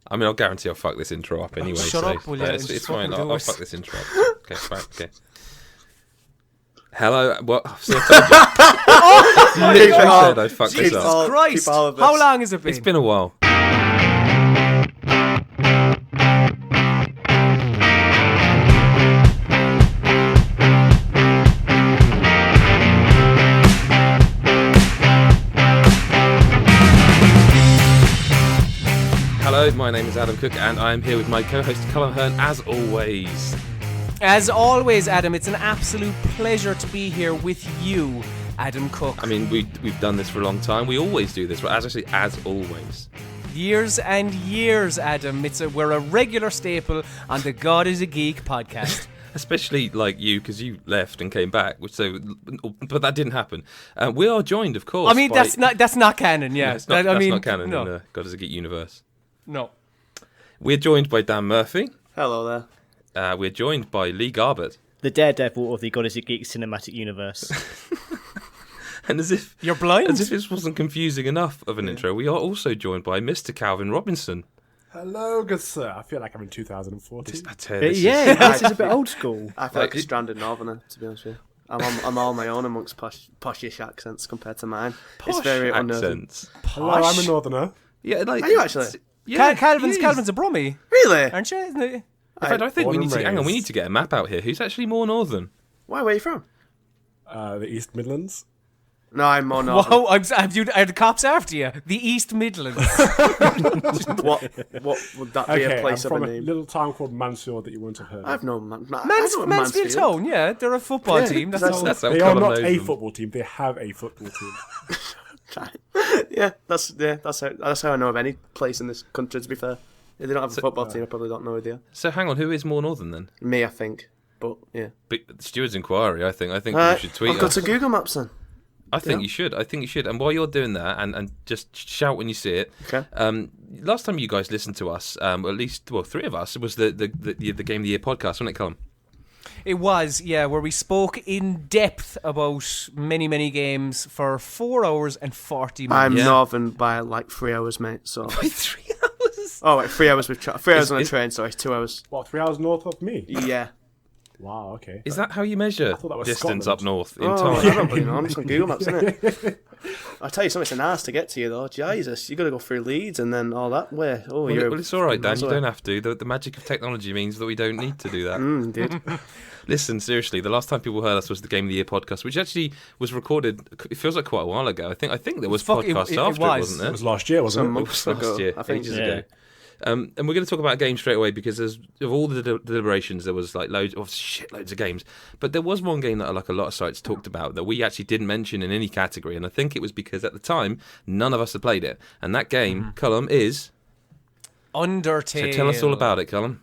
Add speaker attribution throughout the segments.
Speaker 1: I mean, I'll guarantee I'll fuck this intro up anyway.
Speaker 2: Shut up, will you?
Speaker 1: It's fine. I'll fuck this intro up. Okay, fine. Okay. Hello. What? See, I told you. Literally said I fucked this up.
Speaker 2: Jesus Christ! How long has it been?
Speaker 1: It's been a while. Hello, my name is Adam Cook, and I am here with my co-host Colm as always.
Speaker 2: As always, Adam, it's an absolute pleasure to be here with you, Adam Cook.
Speaker 1: I mean, we've done this for a long time. We always do this, but as always.
Speaker 2: Years and years, Adam. We're a regular staple on the God is a Geek podcast.
Speaker 1: Especially like you, because you left and came back, but that didn't happen. We are joined, of course.
Speaker 2: I mean, that's not canon. Yeah,
Speaker 1: that's not canon in the God is a Geek universe.
Speaker 2: No.
Speaker 1: We're joined by Dan Murphy.
Speaker 3: Hello there.
Speaker 1: We're joined by Lee Garbett.
Speaker 3: The daredevil of the God is a Geek cinematic universe.
Speaker 1: And as if
Speaker 2: you're blind,
Speaker 1: as if this wasn't confusing enough of an intro, we are also joined by Mr. Calvin Robinson.
Speaker 4: Hello, good sir. I feel like I'm in 2014.
Speaker 3: This is a bit old school.
Speaker 5: I feel like a stranded northerner, to be honest with you. I'm all my own amongst poshish accents compared to mine.
Speaker 1: Posh
Speaker 5: it's very
Speaker 1: accents.
Speaker 4: Hello, I'm a northerner.
Speaker 1: Yeah, like
Speaker 5: are you actually?
Speaker 1: Yeah,
Speaker 2: Calvin's a Brummie.
Speaker 5: Really?
Speaker 2: Aren't you? Isn't it?
Speaker 1: In fact, I think we need to get a map out here. Who's actually more northern?
Speaker 5: Why? Where are you from?
Speaker 4: The East Midlands.
Speaker 5: No, I'm more northern.
Speaker 2: Whoa! Are the cops after you? The East Midlands.
Speaker 5: What would that be a place
Speaker 4: I'm
Speaker 5: of
Speaker 4: from
Speaker 5: a name?
Speaker 4: a little town called Mansfield that you wouldn't have heard of.
Speaker 5: I've no
Speaker 2: Mansfield Town. Yeah, they're a football team. That's
Speaker 1: how
Speaker 4: They
Speaker 1: Colm
Speaker 4: are not
Speaker 1: knows
Speaker 4: a
Speaker 1: them.
Speaker 4: football team. They have a football team.
Speaker 5: That's how I know of any place in this country. To be fair, if they don't have a football team, I probably don't know idea.
Speaker 1: So hang on, who is more northern then?
Speaker 5: Me, I think. But yeah,
Speaker 1: But Stewart's inquiry. I think you should tweet
Speaker 5: I'll go
Speaker 1: us.
Speaker 5: to Google Maps then.
Speaker 1: I think you should. And while you're doing that, and just shout when you see it.
Speaker 5: Okay.
Speaker 1: Last time you guys listened to us, at least three of us, it was the Game of the Year podcast, wasn't it, Colm?
Speaker 2: It was, yeah, where we spoke in depth about many, many games for 4 hours and 40 minutes.
Speaker 5: I'm northern by like 3 hours, mate. So
Speaker 1: By 3 hours.
Speaker 5: oh wait, 3 hours with 3 hours on a train. Sorry, 2 hours.
Speaker 4: What, 3 hours north of me?
Speaker 5: Yeah.
Speaker 4: Wow, okay.
Speaker 1: Is that how you measure
Speaker 4: thought that was
Speaker 1: distance
Speaker 4: Scotland.
Speaker 1: up north in
Speaker 5: I
Speaker 1: time?
Speaker 5: don't really know. I'm just on Google Maps, isn't it? I'll tell you something, it's an arse to get to you, though. Jesus, you got to go through Leeds and then all that way. Oh,
Speaker 1: Well, it's all right, Dan. You don't have to. The magic of technology means that we don't need to do that.
Speaker 5: Indeed.
Speaker 1: Listen, seriously, the last time people heard us was the Game of the Year podcast, which actually was recorded. It feels like quite a while ago. I think there was podcasts after it, wasn't
Speaker 4: It
Speaker 1: there?
Speaker 4: was last year, wasn't
Speaker 5: Some
Speaker 4: it?
Speaker 5: months
Speaker 1: Last
Speaker 5: ago,
Speaker 1: year,
Speaker 5: I think.
Speaker 1: ages ago. And we're going to talk about a game straight away because of all the deliberations, there was like loads of games. But there was one game that like a lot of sites talked about that we actually didn't mention in any category, and I think it was because at the time none of us had played it. And that game, Colm, is
Speaker 2: Undertale.
Speaker 1: So tell us all about it, Colm.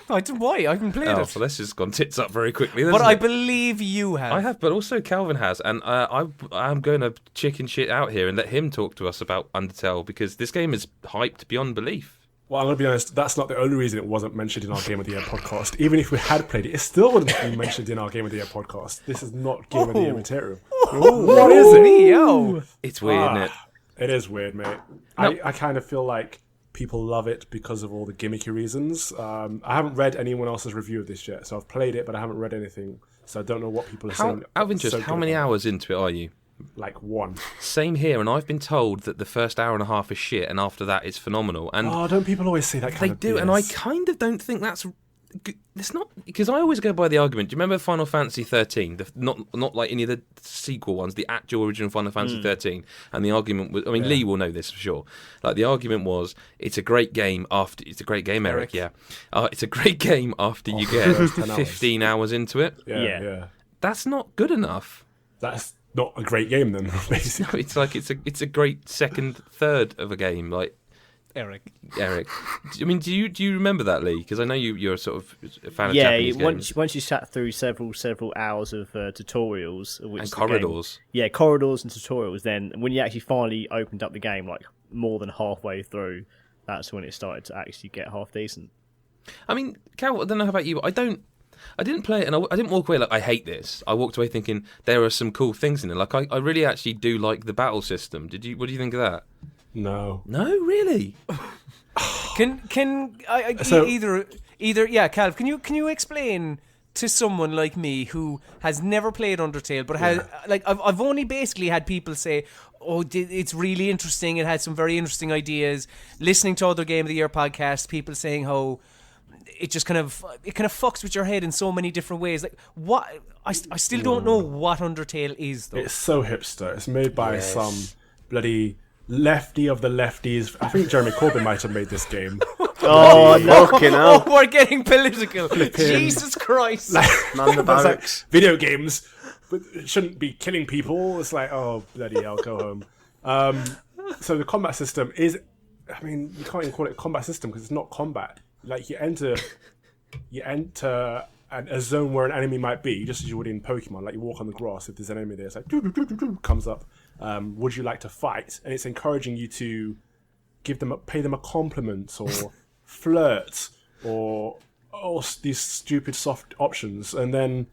Speaker 2: Why? I haven't played
Speaker 1: Oh,
Speaker 2: it.
Speaker 1: well, this has gone tits up very quickly.
Speaker 2: But
Speaker 1: hasn't
Speaker 2: I
Speaker 1: it?
Speaker 2: believe you have.
Speaker 1: I have, but also Calvin has, and I'm going to chicken shit out here and let him talk to us about Undertale because this game is hyped beyond belief.
Speaker 4: Well, I'm going to be honest, that's not the only reason it wasn't mentioned in our Game of the Year podcast. Even if we had played it, it still wouldn't be mentioned in our Game of the Year podcast. This is not Game of the Year material. What is it?
Speaker 2: Yo.
Speaker 1: It's weird, isn't it?
Speaker 4: It is weird, mate.
Speaker 1: No.
Speaker 4: I kind of feel like people love it because of all the gimmicky reasons. I haven't read anyone else's review of this yet, so I've played it, but I haven't read anything, so I don't know what people are saying.
Speaker 1: Out of interest,
Speaker 4: So
Speaker 1: how
Speaker 4: good
Speaker 1: many
Speaker 4: about
Speaker 1: hours into it are you?
Speaker 4: it. Like one.
Speaker 1: Same here, and I've been told that the first hour and a half is shit, and after that it's phenomenal. And
Speaker 4: Oh, don't people always say that kind
Speaker 1: they
Speaker 4: of
Speaker 1: do,
Speaker 4: BS?
Speaker 1: and I kind of don't think that's. It's not because I always go by the argument. Do you remember Final Fantasy 13? Not like any of the sequel ones, the actual original Final Fantasy 13. And the argument was, I mean, Lee will know this for sure. Like the argument was, it's a great game after. It's a great game, Eric. Yeah, it's a great game after you get 15 hours into it.
Speaker 4: Yeah.
Speaker 1: That's not good enough.
Speaker 4: That's not a great game then, basically.
Speaker 1: No, it's like it's a great second third of a game. Like
Speaker 2: Eric.
Speaker 1: I mean, do you remember that, Lee? Because I know you're sort of a fan of Japanese games.
Speaker 3: once you sat through several hours of tutorials which
Speaker 1: And
Speaker 3: the
Speaker 1: corridors.
Speaker 3: Corridors and tutorials, then when you actually finally opened up the game, like more than halfway through, that's when it started to actually get half decent.
Speaker 1: I mean, Cal, I don't know about you, but I didn't play it, and I didn't walk away like I hate this. I walked away thinking there are some cool things in it. Like I really actually do like the battle system. What do you think of that?
Speaker 4: No.
Speaker 1: No, really.
Speaker 2: Calv, can you explain to someone like me who has never played Undertale, but has I've only basically had people say, "Oh, it's really interesting. It had some very interesting ideas." Listening to other Game of the Year podcasts, people saying how it just kind of fucks with your head in so many different ways. Like what? I still don't know what Undertale is, though.
Speaker 4: It's so hipster. It's made by some bloody lefty of the lefties. I think Jeremy Corbyn might have made this game.
Speaker 5: Fucking hell.
Speaker 2: We're getting political. Jesus Christ.
Speaker 5: Man the barracks.
Speaker 4: Video games but it shouldn't be killing people. It's like, oh, bloody hell, go home. So the combat system is, I mean, you can't even call it a combat system because it's not combat. Like, you enter a zone where an enemy might be, just as you would in Pokemon. Like, you walk on the grass, if there's an enemy there, it's like, comes up. Would you like to fight? And it's encouraging you to pay them a compliment or flirt or these stupid soft options. And then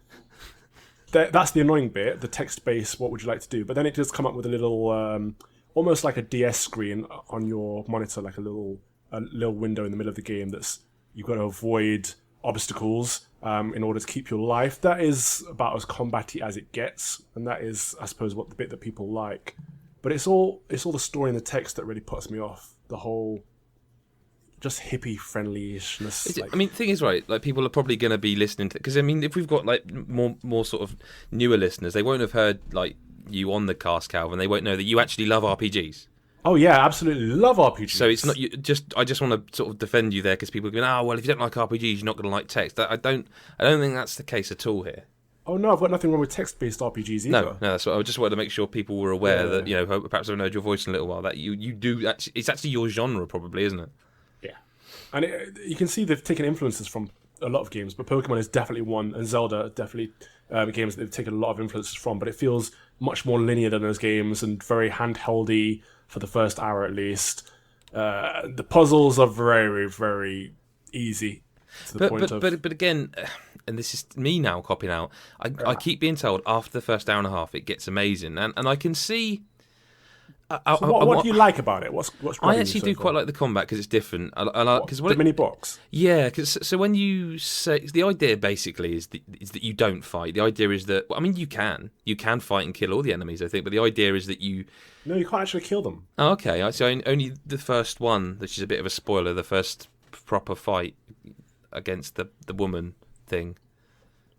Speaker 4: that's the annoying bit, the text-based, what would you like to do? But then it does come up with a little, almost like a DS screen on your monitor, like a little window in the middle of the game that's, you've got to avoid obstacles in order to keep your life. That is about as combat-y as it gets, and that is, I suppose, what the bit that people like. But it's all the story and the text that really puts me off. The whole just hippie friendly-ishness.
Speaker 1: I mean, the thing is, right, like, people are probably going to be listening to, because I mean, if we've got like more sort of newer listeners, they won't have heard like you on the cast, Calvin. They won't know that you actually love RPGs.
Speaker 4: Oh yeah, absolutely love RPGs.
Speaker 1: So it's not I just want to sort of defend you there, because people are going, well, if you don't like RPGs, you're not going to like text. I don't think that's the case at all here.
Speaker 4: Oh no, I've got nothing wrong with text-based RPGs either.
Speaker 1: No, that's what I just wanted to make sure people were aware that, you know, perhaps I've heard your voice in a little while, that you do actually, it's actually your genre probably, isn't it?
Speaker 4: Yeah, and you can see they've taken influences from a lot of games, but Pokemon is definitely one, and Zelda definitely games that they've taken a lot of influences from. But it feels much more linear than those games and very handheldy for the first hour at least. The puzzles are very, very easy. But again, and this is me now copying out, I keep being told after the first hour and a half it gets amazing, and I can see. What do you like about it? What's I actually do quite like the combat because it's different. The mini box. Yeah, because when you say the idea basically is that you don't fight. The idea is that you can fight and kill all the enemies, I think, but the idea is that you can't actually kill them. Oh, okay. So only the first one, which is a bit of a spoiler, the first proper fight against the woman thing.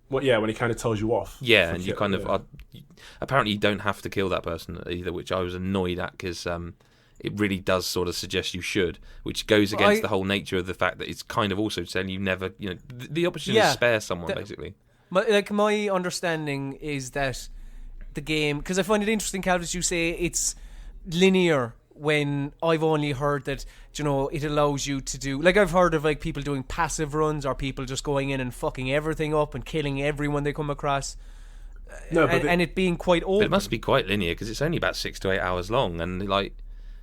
Speaker 4: Well, yeah, when he kind of tells you off. Yeah, and you kind of apparently you don't have to kill that person either, which I was annoyed at because it really does sort of suggest you should, which goes against the whole nature of the fact that it's kind of also saying you never, the opportunity to spare someone basically.
Speaker 2: My understanding is that the game, because I find it interesting, Calvin, as you say, it's linear. When I've only heard that, it allows you to do, like, I've heard of like people doing passive runs or people just going in and fucking everything up and killing everyone they come across. And it being quite open.
Speaker 1: But it must be quite linear because it's only about 6 to 8 hours long, and like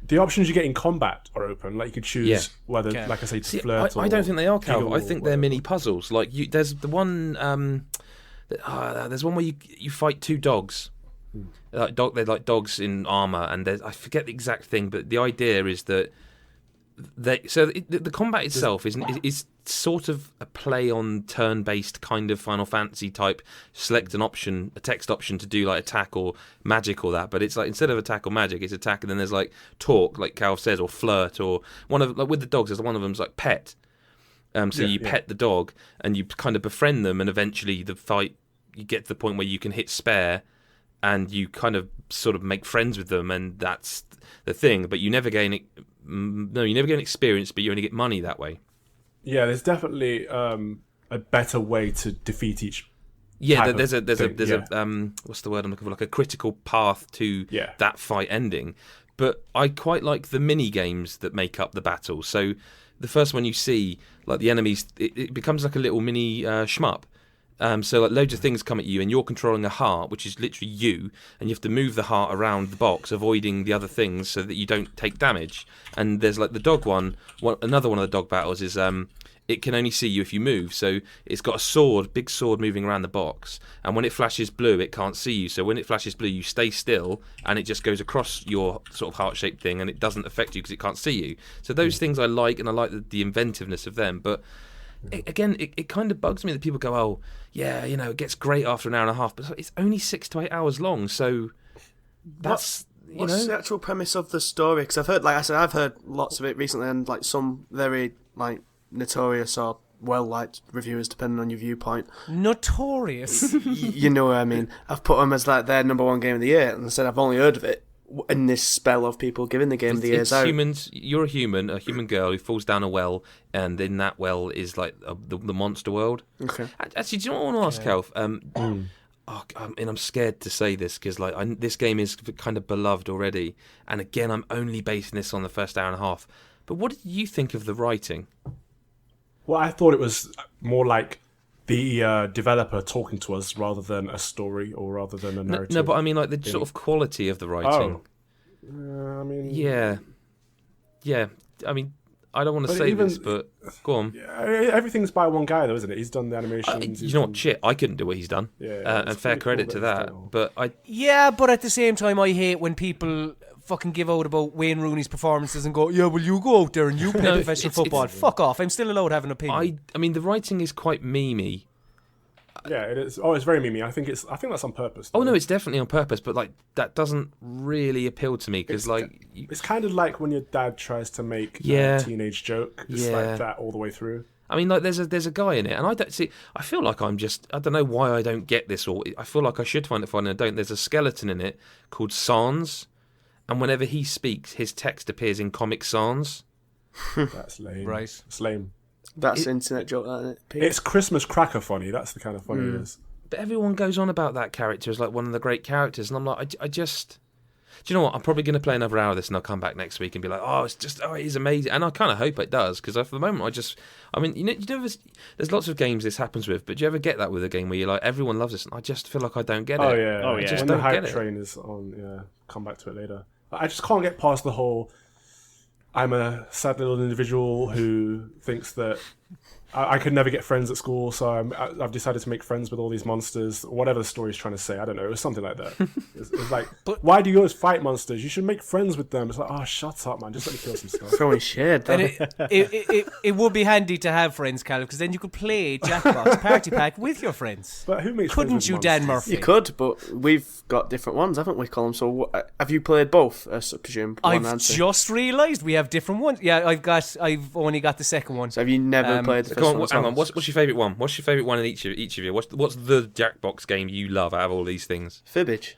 Speaker 4: the options you get in combat are open. Like, you could choose whether, like I say, to flirt.
Speaker 1: I don't think they are, Calvin. I think they're mini puzzles. Like, there's the one, there's one where you fight 2 dogs. They're like dogs in armor, and I forget the exact thing, but the idea is that the combat itself is sort of a play on turn-based kind of Final Fantasy type. Select a text option to do like attack or magic or that, but it's like instead of attack or magic, it's attack, and then there's like talk, like Cal says, or flirt, or one of with the dogs. There's one of them's like pet. You pet the dog, and you kind of befriend them, and eventually the fight, you get to the point where you can hit spare. And you kind of sort of make friends with them, and that's the thing. But you never gain experience, but you only get money that way. Yeah, there's definitely a better way to defeat each. Yeah, there's a what's the word I'm looking for? Like a critical path to that fight ending. But I quite like the mini games that make up the battle. So the first one you see, like the enemies, it becomes like a little mini shmup. So like loads of things come at you, and you're controlling a heart, which is literally you, and you have to move the heart around the box, avoiding the other things so that you don't take damage. And there's like the dog one. Another one of the dog battles is it can only see you if you move. So it's got a sword, big sword moving around the box, and when it flashes blue, it can't see you. So when it flashes blue, you stay still, and it just goes across your sort of heart-shaped thing, and it doesn't affect you because it can't see you. So those things I like, and I like the inventiveness of them, but. It kind of bugs me that people go, oh, yeah, it gets great after an hour and a half, but it's only 6 to 8 hours long, so that's,
Speaker 5: What's the actual premise of the story? Because I've heard, like I said, I've heard lots of it recently, and like some very like notorious or well-liked reviewers, depending on your viewpoint.
Speaker 2: Notorious?
Speaker 5: You know what I mean? I've put them as like their number one game of the year, and I said I've only heard of it in this spell of people giving the game of the years out.
Speaker 1: Humans, you're a human girl who falls down a well, and in that well is like the monster world.
Speaker 5: Okay.
Speaker 1: Actually, do you know what I want to ask, Kalf? I'm scared to say this because this game is kind of beloved already, and again, I'm only basing this on the first hour and a half. But what did you think of the writing?
Speaker 4: Well, I thought it was more like the developer talking to us rather than a story or rather than a narrative.
Speaker 1: No, but I mean like the sort of quality of the writing.
Speaker 4: I mean...
Speaker 1: Yeah. I mean, I don't want to say this, but go on.
Speaker 4: Everything's by one guy, though, isn't it? He's done the animations.
Speaker 1: You know what? Shit, I couldn't do what he's done. And fair credit to that. But
Speaker 2: Yeah, but at the same time, I hate when people fucking give out about Wayne Rooney's performances and go, yeah, well, you go out there and you play professional football. Fuck off. I'm still allowed to have an opinion.
Speaker 1: I mean, the writing is quite memey.
Speaker 4: Yeah, it is. Oh, it's very memey. I think that's on purpose.
Speaker 1: Though. Oh no, it's definitely on purpose. But like that doesn't really appeal to me because
Speaker 4: it's kind of like when your dad tries to make a teenage joke. It's like that all the way through.
Speaker 1: I mean, like there's a guy in it, and I don't see. I feel like I don't know why I don't get this, or I feel like I should find it funny and I don't. There's a skeleton in it called Sans, and whenever he speaks, his text appears in Comic Sans.
Speaker 4: That's lame.
Speaker 2: Right.
Speaker 4: It's lame.
Speaker 5: That's an internet joke, isn't it? Pete?
Speaker 4: It's Christmas cracker funny. That's the kind of funny it is.
Speaker 1: But everyone goes on about that character as like one of the great characters, and I'm like, I just. Do you know what? I'm probably going to play another hour of this, and I'll come back next week and be like, it is amazing, and I kind of hope it does because for the moment, there's lots of games this happens with, but do you ever get that with a game where you're like, everyone loves this, and I just feel like I don't get it.
Speaker 4: Oh yeah.
Speaker 1: I just
Speaker 4: when
Speaker 1: don't
Speaker 4: the hype
Speaker 1: get it.
Speaker 4: train is on, come back to it later. I just can't get past the whole. I'm a sad little individual who thinks that I could never get friends at school, so I've decided to make friends with all these monsters. Whatever the story's trying to say, I don't know. It was something like that. It's like, why do you always fight monsters? You should make friends with them. It's like, oh, shut up, man. Just let me kill some stuff.
Speaker 5: Throwing shade.
Speaker 2: And it would be handy to have friends, Cal, because then you could play Jackbox Party Pack with your friends.
Speaker 4: But who makes
Speaker 2: Couldn't
Speaker 4: friends
Speaker 2: you,
Speaker 4: with
Speaker 2: Dan
Speaker 4: monsters?
Speaker 2: Murphy?
Speaker 5: You could, but we've got different ones, haven't we, Colm? So have you played both? I presume.
Speaker 2: I've just realised we have different ones. Yeah, I've only got the second one.
Speaker 5: So have you never played the first one?
Speaker 1: Hang on. What's your favourite one? What's your favourite one in each of you? What's the Jackbox game you love out of all these things?
Speaker 5: Fibbage.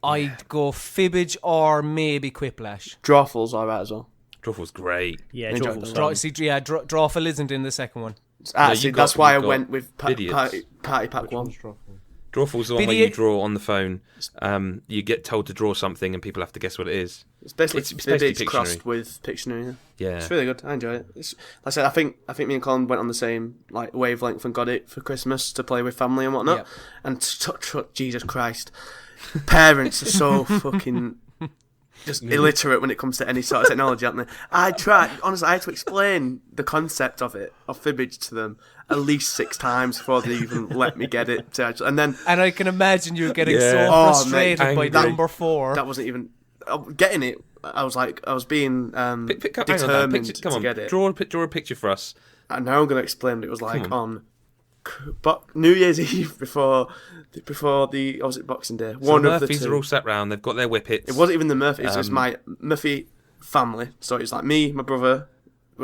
Speaker 2: I'd go Fibbage or maybe Quiplash.
Speaker 5: Drawful's alright as well.
Speaker 1: Drawful's great.
Speaker 3: Yeah,
Speaker 5: Enjoyed
Speaker 3: Drawful's
Speaker 5: that.
Speaker 3: fun.
Speaker 2: Drawful isn't in the second one.
Speaker 5: That's why I went with Party
Speaker 1: Idiots.
Speaker 5: Pack 1.
Speaker 1: Drawful's the one where you draw on the phone. You get told to draw something, and people have to guess what it is.
Speaker 5: It's basically
Speaker 1: It's basically
Speaker 5: Fibbage crossed with Pictionary.
Speaker 1: Yeah.
Speaker 5: It's really good. I enjoy it. Like I said, I think me and Colin went on the same like wavelength and got it for Christmas to play with family and whatnot.
Speaker 2: Yep.
Speaker 5: And Jesus Christ, parents are so fucking just illiterate when it comes to any sort of technology, aren't they? I had to explain the concept of Fibbage to them at least 6 times before they even let me get it. And
Speaker 2: I can imagine you getting so
Speaker 5: Oh,
Speaker 2: frustrated
Speaker 5: mate,
Speaker 2: by
Speaker 5: that-
Speaker 2: number 4.
Speaker 5: that wasn't even getting it. I was being determined to get it.
Speaker 1: Draw a picture for us.
Speaker 5: And now I'm going to explain what it was like on New Year's Eve before the was it Boxing Day?
Speaker 1: So
Speaker 5: One of the
Speaker 1: Murphys
Speaker 5: two.
Speaker 1: are all sat round. They've got their whippets.
Speaker 5: It wasn't even the Murphy. It was just my Murphy family. So it's like me, my brother.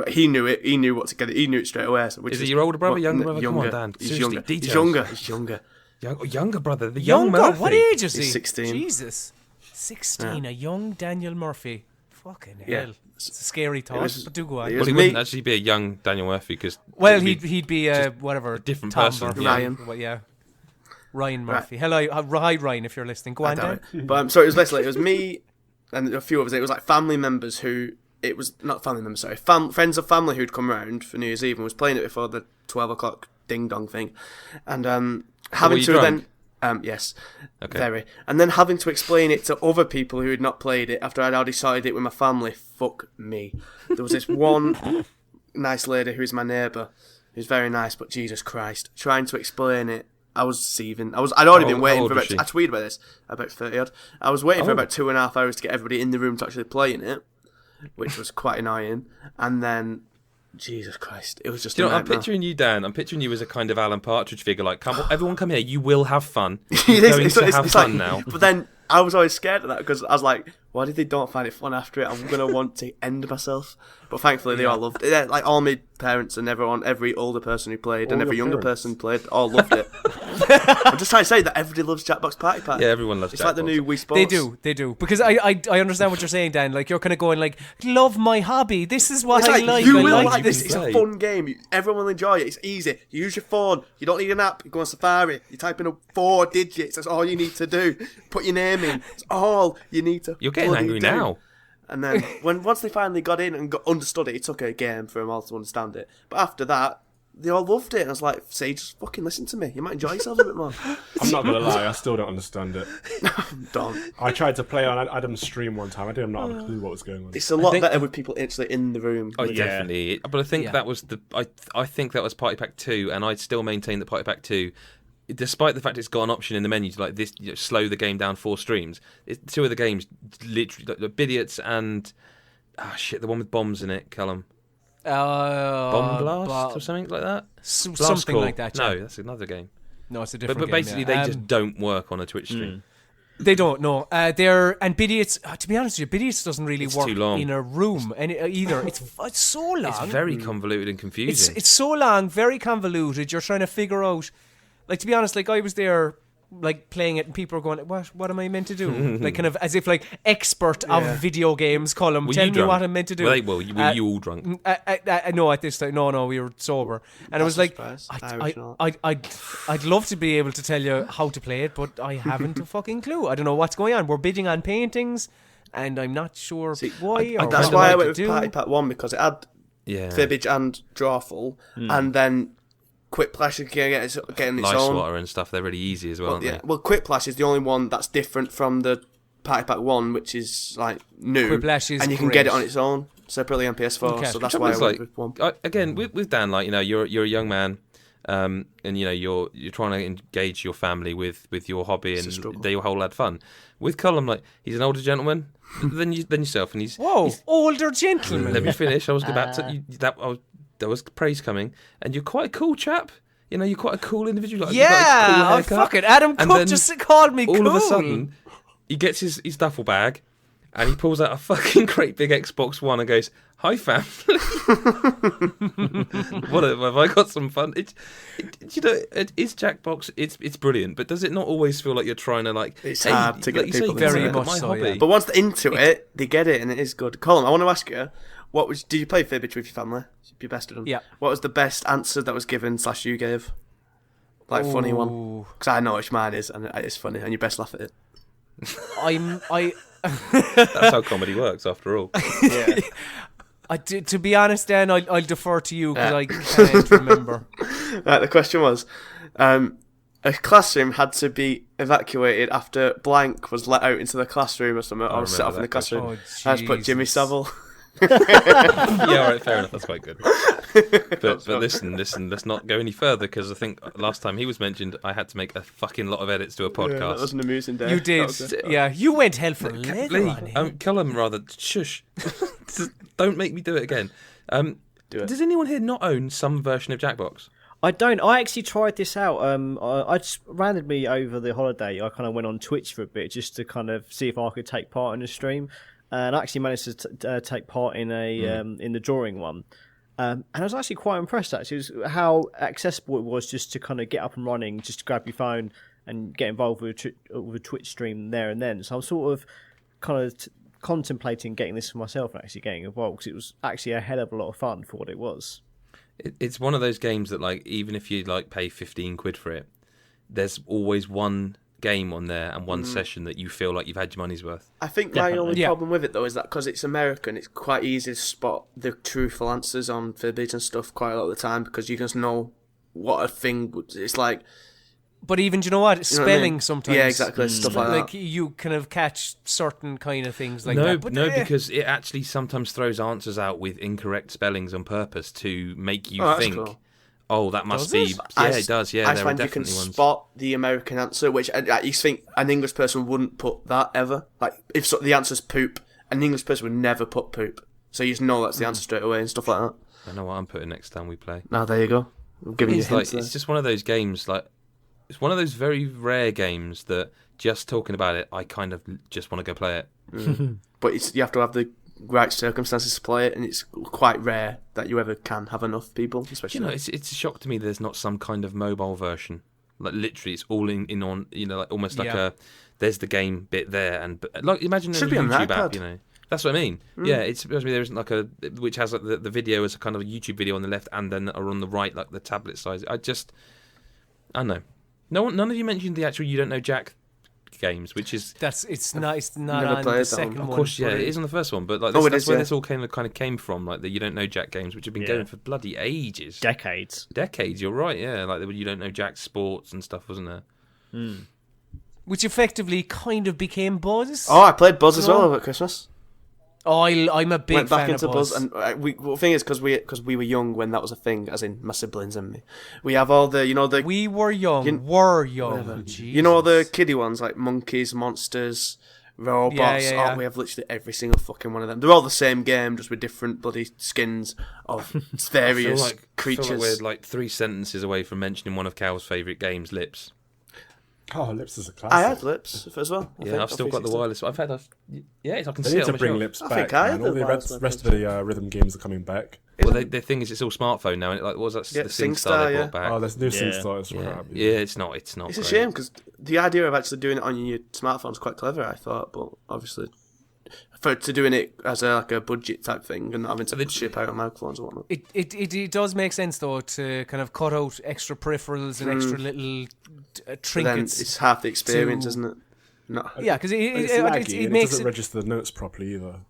Speaker 5: He knew it. He knew what to get it. He knew it straight away. So,
Speaker 1: Is it your older brother, younger brother? Come on, Dan.
Speaker 5: He's
Speaker 1: Seriously,
Speaker 5: younger.
Speaker 1: details.
Speaker 5: He's younger.
Speaker 1: Younger brother, the young
Speaker 2: Younger?
Speaker 1: Murphy.
Speaker 2: What age is he?
Speaker 5: He's 16.
Speaker 2: Jesus. 16, a young Daniel Murphy. Fucking
Speaker 5: Yeah.
Speaker 2: hell. It's a scary thought, but do go on.
Speaker 5: it
Speaker 1: Well,
Speaker 5: was
Speaker 1: he
Speaker 5: me.
Speaker 1: wouldn't actually be a young Daniel Murphy because
Speaker 2: He'd be whatever.
Speaker 1: different
Speaker 2: Tom
Speaker 1: person,
Speaker 2: Murphy.
Speaker 1: yeah.
Speaker 5: Ryan.
Speaker 2: Well, yeah. Ryan Murphy. Hello, hi Ryan, if you're listening. Go
Speaker 5: I
Speaker 2: on,
Speaker 5: doubt
Speaker 2: Dan.
Speaker 5: it. But so it was basically me and a few of us. It was like family members who. It was not family members. Sorry, friends of family who'd come round for New Year's Eve and was playing it before the 12 o'clock ding dong thing, and
Speaker 1: were
Speaker 5: having
Speaker 1: you
Speaker 5: to
Speaker 1: drunk?
Speaker 5: then yes,
Speaker 1: Okay.
Speaker 5: very, and then having to explain it to other people who had not played it after I'd already started it with my family. Fuck me. There was this one nice lady who's my neighbour, who's very nice, but Jesus Christ, trying to explain it. I was seething. I'd already been waiting
Speaker 1: how
Speaker 5: for
Speaker 1: old was
Speaker 5: about. I tweeted about this about 30 odd. I was waiting for about 2.5 hours to get everybody in the room to actually playing it, which was quite annoying. And then, Jesus Christ, it was just.
Speaker 1: Do you know, I'm
Speaker 5: nightmare.
Speaker 1: picturing you, Dan. I'm picturing you as a kind of Alan Partridge figure. Like, come, everyone, come here. You will have fun. You're going to have fun now.
Speaker 5: But then I was always scared of that because I was like, why did they don't find it fun after it? I'm gonna want to end myself. But thankfully, they all loved it. Yeah, like all my parents and everyone, every older person who played and
Speaker 4: All
Speaker 5: every
Speaker 4: your
Speaker 5: younger
Speaker 4: parents.
Speaker 5: person who played, all loved it. I'm just trying to say that everybody loves Jackbox Party Pack.
Speaker 1: Yeah, everyone loves
Speaker 5: It's like the
Speaker 1: Jackbox.
Speaker 5: new Wii Sports.
Speaker 2: They do. Because I understand what you're saying, Dan. Like, you're kind of going like, love my hobby. This is what
Speaker 5: It's
Speaker 2: I
Speaker 5: like,
Speaker 2: like.
Speaker 5: you
Speaker 2: I
Speaker 5: will
Speaker 2: like
Speaker 5: like
Speaker 2: it."
Speaker 5: this. It's
Speaker 1: play.
Speaker 5: a fun game. Everyone will enjoy it. It's easy. You use your phone. You don't need an app. You go on Safari. You type in 4 digits. That's all you need to do. Put your name in. It's all you need to.
Speaker 1: You're getting
Speaker 5: bloody
Speaker 1: angry
Speaker 5: do.
Speaker 1: now.
Speaker 5: And then once they finally got in and understood it, it took a game for them all to understand it. But after that, they all loved it. And I was like, "See, just fucking listen to me. You might enjoy yourself a bit more."
Speaker 4: I'm not gonna lie, I still don't understand it.
Speaker 5: Don't.
Speaker 4: I tried to play on Adam's stream one time. I did not have a clue what was going on.
Speaker 5: It's a lot
Speaker 2: think-
Speaker 5: better with people actually in the room.
Speaker 1: Oh,
Speaker 3: Yeah.
Speaker 1: definitely. But I think
Speaker 2: Yeah.
Speaker 1: that was I think that was Party Pack 2, and I'd still maintain that Party Pack 2, despite the fact it's got an option in the menu to like this, slow the game down 4 streams. Two of the games, literally, like, Bidiots and the one with bombs in it, Colm. Bomb Blast or something like that. Blast
Speaker 2: Something
Speaker 1: Call.
Speaker 2: like that. Yeah.
Speaker 1: No, that's another game.
Speaker 2: No, it's a
Speaker 1: But
Speaker 2: different game.
Speaker 1: basically,
Speaker 2: yeah.
Speaker 1: they just don't work on a Twitch stream.
Speaker 2: They don't, no. And Bidiots, to be honest with you, Bidiots doesn't really
Speaker 1: It's
Speaker 2: work
Speaker 1: too long.
Speaker 2: in a room either. It's so long.
Speaker 1: It's very convoluted and confusing.
Speaker 2: It's so long, very convoluted. You're trying to figure out, like, to be honest, like I was there, like playing it, and people are going, "What am I meant to do?" Like, kind of as if like expert of video games. Colm,
Speaker 1: Were
Speaker 2: tell
Speaker 1: you
Speaker 2: me
Speaker 1: drunk?
Speaker 2: what I'm meant to do.
Speaker 1: Were you all drunk?
Speaker 2: No, at this time, no, we were sober, and I was like, I'd love to be able to tell you how to play it, but I haven't a fucking clue. I don't know what's going on. We're bidding on paintings, and I'm not sure why. Or
Speaker 5: That's
Speaker 2: what
Speaker 5: why I
Speaker 2: to
Speaker 5: went with
Speaker 2: do.
Speaker 5: Party Pack 1 because it had
Speaker 1: Yeah.
Speaker 5: Fibbage and Drawful, and then Quick Plash is getting its
Speaker 1: Lice
Speaker 5: own.
Speaker 1: Water and stuff. They're really easy as well, aren't they?
Speaker 5: Well, Quick Plash is the only one that's different from the Party Pack 1, which is like new.
Speaker 2: Quick Plash is
Speaker 5: and you can get
Speaker 2: great.
Speaker 5: it on its own separately on PS4,
Speaker 2: Okay.
Speaker 5: so that's
Speaker 1: Trouble
Speaker 5: why I
Speaker 1: is,
Speaker 5: went
Speaker 1: like,
Speaker 5: with 1.
Speaker 1: Again, with Dan, like, you're a young man, and you're trying to engage your family with your hobby,
Speaker 5: It's a
Speaker 1: and
Speaker 5: struggle.
Speaker 1: they all had fun. With Colm, like, he's an older gentleman than yourself, and he's
Speaker 2: Whoa,
Speaker 1: he's-
Speaker 2: older gentleman.
Speaker 1: Let me finish. I was about to there was praise coming, and you're quite a cool chap. You're quite a cool individual. Like, you've got a cool
Speaker 2: Yeah,
Speaker 1: haircut.
Speaker 2: fuck it. Adam
Speaker 1: And
Speaker 2: Cook
Speaker 1: then
Speaker 2: just called me
Speaker 1: all
Speaker 2: cool.
Speaker 1: of a sudden, he gets his duffel bag, and he pulls out a fucking great big Xbox One and goes, "Hi, family." Have I got some fun? It's Jackbox. It's brilliant, but does it not always feel like you're trying to like?
Speaker 5: It's hard to get
Speaker 1: you say,
Speaker 5: people
Speaker 2: Very
Speaker 1: look at
Speaker 2: much
Speaker 1: my
Speaker 2: so,
Speaker 1: hobby.
Speaker 2: yeah.
Speaker 5: But once they're into it, they get it, and it is good. Colm, I want to ask you, did you play Fibbage with your family? Your best of them?
Speaker 2: Yeah.
Speaker 5: What was the best answer that was given / you gave? Like, funny one?
Speaker 2: Ooh.
Speaker 5: Because I know which mine is, and it's funny, and you best laugh at it.
Speaker 1: That's how comedy works, after all.
Speaker 2: To be honest, Dan, I'll defer to you because I can't remember.
Speaker 5: Right, the question was, a classroom had to be evacuated after blank was let out into the classroom or something, or set
Speaker 1: remember
Speaker 5: off in the
Speaker 1: that question.
Speaker 5: classroom.
Speaker 2: Oh,
Speaker 5: I just put Jimmy
Speaker 2: Jesus.
Speaker 5: Savile.
Speaker 1: Yeah, all right, fair enough. That's quite good. But listen, let's not go any further, because I think last time he was mentioned, I had to make a fucking lot of edits to a
Speaker 5: Yeah, that
Speaker 1: podcast.
Speaker 5: was an amusing day.
Speaker 2: You
Speaker 5: That
Speaker 2: did,
Speaker 5: was it.
Speaker 2: yeah. You went hell for leather
Speaker 1: Lee,
Speaker 2: on him.
Speaker 1: Colm, rather, shush. Just don't make me do it again.
Speaker 5: Do it.
Speaker 1: Does anyone here not own some version of Jackbox?
Speaker 3: I don't. I actually tried this out. I just randomly over the holiday, I kind of went on Twitch for a bit just to kind of see if I could take part in the stream, and I actually managed to take part in in the drawing one. And I was actually quite impressed. Actually, it was how accessible it was just to kind of get up and running, just to grab your phone and get involved with a Twitch stream there and then. So I'm sort of kind of contemplating getting this for myself and actually getting involved, because it was actually a hell of a lot of fun for what it was.
Speaker 1: It's one of those games that, like, even if you like pay 15 quid for it, there's always one game on there and one session that you feel like you've had your money's worth.
Speaker 5: I think my
Speaker 3: Definitely.
Speaker 5: only
Speaker 2: Yeah.
Speaker 5: problem with it though is that because it's American, it's quite easy to spot the truthful answers on Fibbage and stuff quite a lot of the time, because you just know what a thing. It's like.
Speaker 2: But even, do you know what?
Speaker 5: You know
Speaker 2: Spelling
Speaker 5: what I mean?
Speaker 2: sometimes.
Speaker 5: Yeah, exactly. Stuff like
Speaker 2: Like
Speaker 5: that.
Speaker 2: you kind of catch certain kind of things like
Speaker 1: no,
Speaker 2: that. But
Speaker 1: because it actually sometimes throws answers out with incorrect spellings on purpose to make you
Speaker 5: that's
Speaker 1: think,
Speaker 5: cool.
Speaker 1: oh, that must
Speaker 2: Does
Speaker 1: be...
Speaker 2: it?
Speaker 1: Yeah, it does. Yeah,
Speaker 5: I
Speaker 1: there are
Speaker 5: find you can
Speaker 1: definitely ones.
Speaker 5: spot the American answer, which you think an English person wouldn't put that ever. Like, if the answer's poop, an English person would never put poop. So you just know that's the answer straight away and stuff like that.
Speaker 1: I know what I'm putting next time we play.
Speaker 5: Now, there you go. I'm giving you
Speaker 1: It's like
Speaker 5: hints there.
Speaker 1: it's just one of those games. Like it's one of those very rare games that just talking about it, I kind of just want to go play it.
Speaker 5: But you have to have the right circumstances to play it, and it's quite rare that you ever can have enough people, especially.
Speaker 1: You know, it's a shock to me there's not some kind of mobile version. Like literally, it's all in on. You know, like almost like a. There's the game bit there, and like imagine a
Speaker 5: Should be on
Speaker 1: YouTube
Speaker 5: an
Speaker 1: app.
Speaker 5: iPad.
Speaker 1: You know, that's what I mean. Yeah, it's I mean, there isn't like a which has like the video as a kind of a YouTube video on the left, and then are on the right like the tablet size. I don't know. None of you mentioned the actual You Don't Know Jack games, which is
Speaker 2: it's not
Speaker 5: never
Speaker 2: on
Speaker 5: played
Speaker 2: the
Speaker 5: that
Speaker 2: second
Speaker 5: one.
Speaker 2: one.
Speaker 1: of course
Speaker 2: but
Speaker 1: it is on the first one, but like
Speaker 5: Oh, it
Speaker 1: that's
Speaker 5: is,
Speaker 1: where
Speaker 5: yeah.
Speaker 1: this all kind of came from, like the You Don't Know Jack games, which have been going for bloody ages,
Speaker 3: Decades.
Speaker 1: decades. You're right, yeah. Like the You Don't Know Jack sports and stuff, wasn't there?
Speaker 2: Which effectively kind of became Buzz.
Speaker 5: Oh, I played Buzz as well over Christmas.
Speaker 2: Oh, I'm a big
Speaker 5: Went back
Speaker 2: fan
Speaker 5: into
Speaker 2: of
Speaker 5: Buzz,
Speaker 2: Buzz.
Speaker 5: and the thing is, because we were young when that was a thing, as in my siblings and me. We have all the
Speaker 2: We were young.
Speaker 5: whatever.
Speaker 2: Jesus.
Speaker 5: You know all the kiddie ones like monkeys, monsters, robots.
Speaker 2: Yeah.
Speaker 5: Oh, we have literally every single fucking one of them. They're all the same game, just with different bloody skins of various
Speaker 1: I feel
Speaker 5: creatures.
Speaker 1: like we're like 3 sentences away from mentioning one of Cal's favourite games, Lips.
Speaker 4: Oh, Lips is a classic.
Speaker 5: I had Lips as well. I think,
Speaker 1: I've still got the
Speaker 5: 360.
Speaker 1: wireless. I can
Speaker 4: They
Speaker 1: see
Speaker 4: need
Speaker 1: it
Speaker 4: to
Speaker 1: on my
Speaker 4: bring
Speaker 1: shelf.
Speaker 4: Lips
Speaker 5: I
Speaker 4: back.
Speaker 5: think I had
Speaker 4: man. All
Speaker 5: the
Speaker 4: the
Speaker 5: wireless
Speaker 4: rest of the rhythm games are coming back.
Speaker 1: Well, the thing is, it's all smartphone now. And like, what was that?
Speaker 5: Yeah,
Speaker 1: the
Speaker 5: SingStar,
Speaker 1: SingStar they brought back.
Speaker 4: Oh, there's new
Speaker 3: Yeah.
Speaker 4: SingStar. It's
Speaker 1: yeah.
Speaker 4: crap.
Speaker 1: It's not. It's
Speaker 5: It's a
Speaker 1: great.
Speaker 5: shame because the idea of actually doing it on your smartphone is quite clever, I thought, but obviously to doing it as a budget type thing and not having to ship out on microphones and whatnot.
Speaker 2: It does make sense though to kind of cut out extra peripherals and extra little
Speaker 5: But then
Speaker 2: trinkets.
Speaker 5: it's half the experience,
Speaker 2: to-
Speaker 5: isn't it? No.
Speaker 2: Yeah, because
Speaker 4: It's laggy,
Speaker 2: it
Speaker 4: and
Speaker 2: makes
Speaker 4: doesn't
Speaker 2: it.
Speaker 4: register the notes properly either.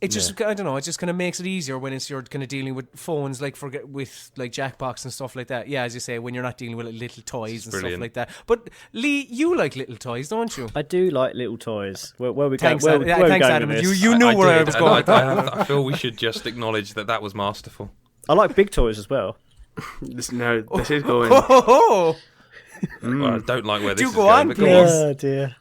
Speaker 2: It just I don't know. It just kind of makes it easier when you're kind of dealing with phones with like Jackbox and stuff like that. Yeah, as you say, when you're not dealing with like, little toys and
Speaker 1: brilliant.
Speaker 2: stuff like that. But Lee, you like little toys, don't you?
Speaker 3: I do like little toys. Where we
Speaker 2: Thanks,
Speaker 3: go? Where we
Speaker 2: thanks,
Speaker 3: going
Speaker 2: Adam.
Speaker 3: with this?
Speaker 2: You knew where I
Speaker 1: did,
Speaker 2: was
Speaker 1: and
Speaker 2: going.
Speaker 1: I feel we should just acknowledge that was masterful.
Speaker 3: I like big toys as well.
Speaker 5: This is going.
Speaker 2: Oh,
Speaker 1: Well, I don't like where this
Speaker 2: Do
Speaker 1: is
Speaker 2: go
Speaker 1: going,
Speaker 2: on,
Speaker 1: but
Speaker 2: please.
Speaker 1: go on.
Speaker 3: Oh dear.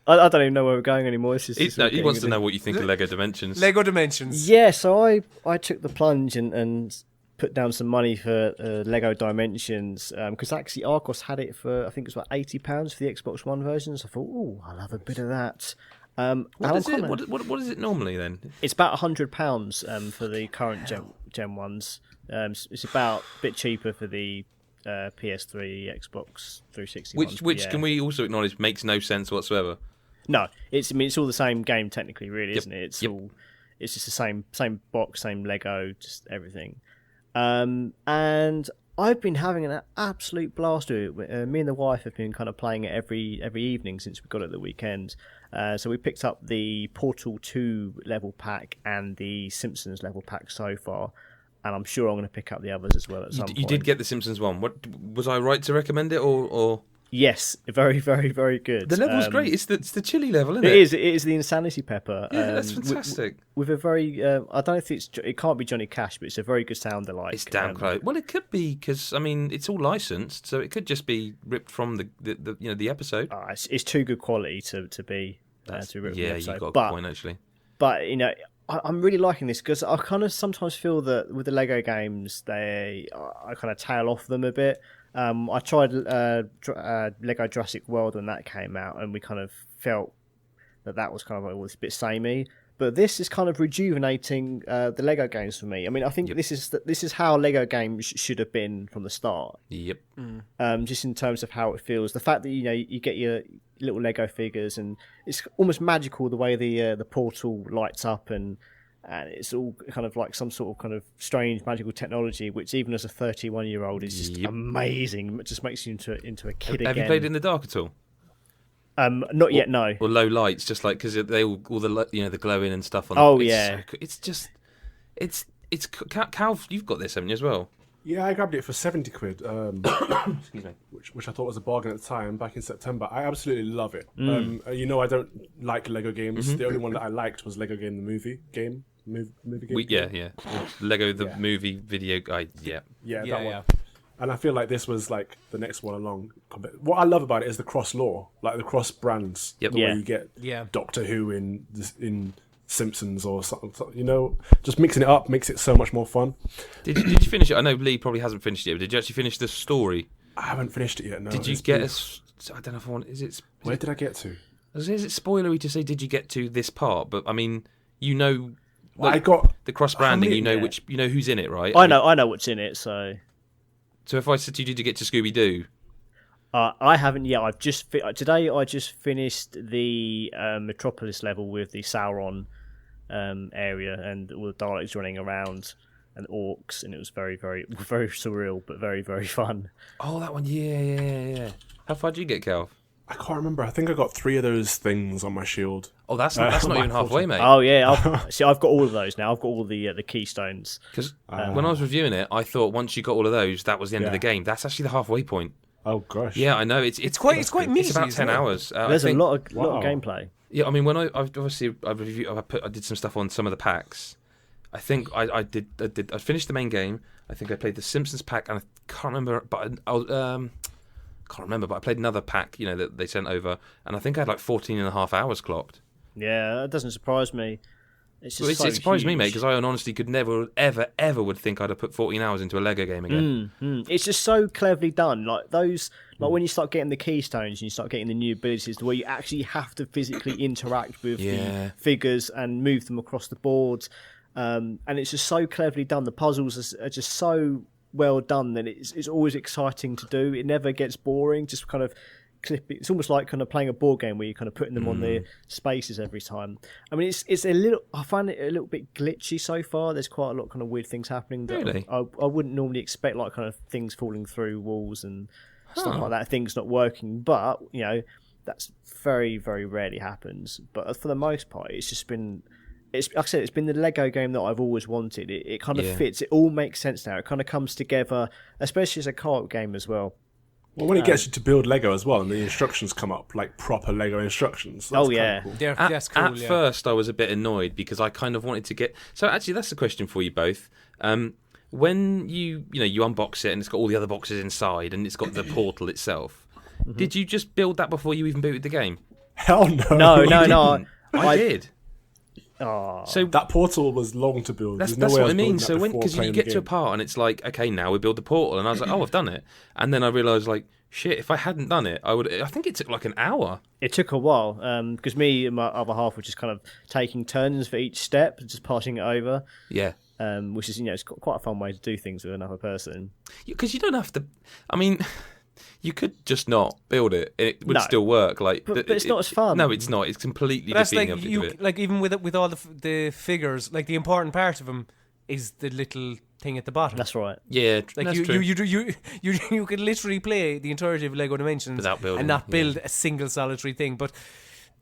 Speaker 3: I don't even know where we're going anymore. This is just
Speaker 1: He wants to know what you think of Lego Dimensions.
Speaker 2: Lego Dimensions.
Speaker 3: Yeah, so I took the plunge and put down some money for Lego Dimensions because actually Argos had it for I think it was about £80 for the Xbox One version. So I thought, oh, I'll have a bit of that.
Speaker 1: What is it normally then?
Speaker 3: It's about £100 for the current Gen ones. It's about a bit cheaper for the PS3, Xbox 360 ones,
Speaker 1: Which
Speaker 3: but yeah.
Speaker 1: can we also acknowledge makes no sense whatsoever.
Speaker 3: No, it's all the same game technically, really, isn't it?
Speaker 1: Yep.
Speaker 3: It's just the same box, same Lego, just everything. And I've been having an absolute blast with it. Me and the wife have been kind of playing it every evening since we got it at the weekend. So we picked up the Portal 2 level pack and the Simpsons level pack so far. And I'm sure I'm going to pick up the others as well at some point.
Speaker 1: You did get the Simpsons one. What was I right to recommend it or?
Speaker 3: Yes, very, very, very good.
Speaker 1: The level's great. It's the chili level, isn't
Speaker 3: It
Speaker 1: it?
Speaker 3: is. It is the Insanity Pepper.
Speaker 1: Yeah, that's fantastic.
Speaker 3: With a very, I don't know if it can't be Johnny Cash, but it's a very good sound alike.
Speaker 1: It's damn close. Well, it could be because I mean it's all licensed, so it could just be ripped from the episode.
Speaker 3: It's too good quality to be to be ripped from the
Speaker 1: Yeah,
Speaker 3: episode.
Speaker 1: you've got a
Speaker 3: but,
Speaker 1: good point actually.
Speaker 3: But I'm really liking this because I kind of sometimes feel that with the Lego games, I kind of tail off them a bit. I tried Lego Jurassic World when that came out, and we kind of felt that was kind of like, a bit samey. But this is kind of rejuvenating the Lego games for me. I mean, I think this is how Lego games should have been from the start.
Speaker 1: Yep.
Speaker 3: Just in terms of how it feels, the fact that you get your little Lego figures, and it's almost magical the way the portal lights up, and it's all kind of like some sort of kind of strange magical technology, which even as a 31-year-old is just amazing. It just makes you into a kid again.
Speaker 1: Have you played in the dark at all?
Speaker 3: Not yet, no.
Speaker 1: Or low lights, just like because they all the glowing and stuff on.
Speaker 3: Oh,
Speaker 1: it's
Speaker 3: yeah.
Speaker 1: so, it's Cal, you've got this, haven't you, as well?
Speaker 4: Yeah, I grabbed it for 70 quid,
Speaker 1: Excuse me.
Speaker 4: which I thought was a bargain at the time, back in September. I absolutely love it. I don't like Lego games. The only one that I liked was Lego Game, the movie game. Movie game?
Speaker 1: Yeah. Lego the movie video guy. Yeah.
Speaker 4: Yeah, that one. And I feel like this was like the next one along. What I love about it is the cross lore, like the cross brands.
Speaker 1: Yep.
Speaker 4: The way you get Doctor Who in Simpsons or something, just mixing it up makes it so much more fun.
Speaker 1: Did you finish it? I know Lee probably hasn't finished it, but did you actually finish the story?
Speaker 4: I haven't finished it yet. No.
Speaker 1: Did you get I don't know if I want.
Speaker 4: Where did I get to?
Speaker 1: Is it spoilery to say did you get to this part? But I mean,
Speaker 4: I got
Speaker 1: the cross branding. Which who's in it, right?
Speaker 3: I know what's in it. So
Speaker 1: if I said to you, did you get to Scooby Doo?
Speaker 3: I haven't yet. I've just today. I just finished the Metropolis level with the Sauron area and all the Daleks running around and orcs, and it was very, very, very surreal, but very, very fun.
Speaker 1: Oh, that one, yeah. How far did you get, Cal?
Speaker 4: I can't remember. I think I got 3 of those things on my shield.
Speaker 1: Oh, that's not even halfway, mate.
Speaker 3: Oh yeah, I've got all of those now. I've got all the keystones.
Speaker 1: Because when I was reviewing it, I thought once you got all of those, that was the end of the game. That's actually the halfway point.
Speaker 4: Oh gosh.
Speaker 1: Yeah, I know. It's quite meaty. It's about 10 hours.
Speaker 3: There's a lot of gameplay.
Speaker 1: Yeah, I mean, when I did some stuff on some of the packs. I think I finished the main game. I think I played the Simpsons pack, and I can't remember, but I played another pack, that they sent over, and I think I had like 14 and a half hours clocked.
Speaker 3: Yeah, that doesn't surprise me. It's just
Speaker 1: it surprised me, mate, because I honestly could never, ever would think I'd have put 14 hours into a Lego game again.
Speaker 3: It's just so cleverly done. Like those, when you start getting the keystones and you start getting the new abilities, where you actually have to physically interact with the figures and move them across the board, and it's just so cleverly done. The puzzles are just so well done that it's always exciting to do. It never gets boring. Just kind of clipping. It's almost like kind of playing a board game where you're kind of putting them on the spaces every time. I mean, it's a little. I find it a little bit glitchy so far. There's quite a lot of kind of weird things happening that
Speaker 1: really?
Speaker 3: I wouldn't normally expect, like kind of things falling through walls and stuff like that. Things not working, but that's very, very rarely happens. But for the most part, it's just been. Like I said, it's been the Lego game that I've always wanted. It kind of fits. It all makes sense now. It kind of comes together, especially as a co-op game as well.
Speaker 4: Well, when it gets you to build Lego as well, and the instructions come up like proper Lego instructions. That's
Speaker 3: cool.
Speaker 2: That's cool.
Speaker 1: At first, I was a bit annoyed because I kind of wanted to get. So actually, that's the question for you both. When you unbox it and it's got all the other boxes inside and it's got the portal itself, did you just build that before you even booted the game?
Speaker 4: Hell no.
Speaker 3: No.
Speaker 1: I did.
Speaker 3: Oh.
Speaker 1: So
Speaker 4: that portal was long to build.
Speaker 1: That's what I mean. So because you get to a part and it's like, okay, now we build the portal, and I was like, oh, I've done it, and then I realised like, shit, if I hadn't done it, I think it took like an hour.
Speaker 3: It took a while because me and my other half were just kind of taking turns for each step, just passing it over.
Speaker 1: Yeah.
Speaker 3: Which is it's quite a fun way to do things with another person.
Speaker 1: Because you don't have to. I mean. You could just not build it; it would still work.
Speaker 3: But it's not as fun.
Speaker 1: No, it's not. It's completely defeating of it.
Speaker 2: Like even with all the figures, like the important part of them is the little thing at the bottom.
Speaker 3: That's right.
Speaker 1: Yeah,
Speaker 2: like
Speaker 1: that's true.
Speaker 2: You could literally play the entirety of Lego Dimensions
Speaker 1: without building,
Speaker 2: and not build a single solitary thing. But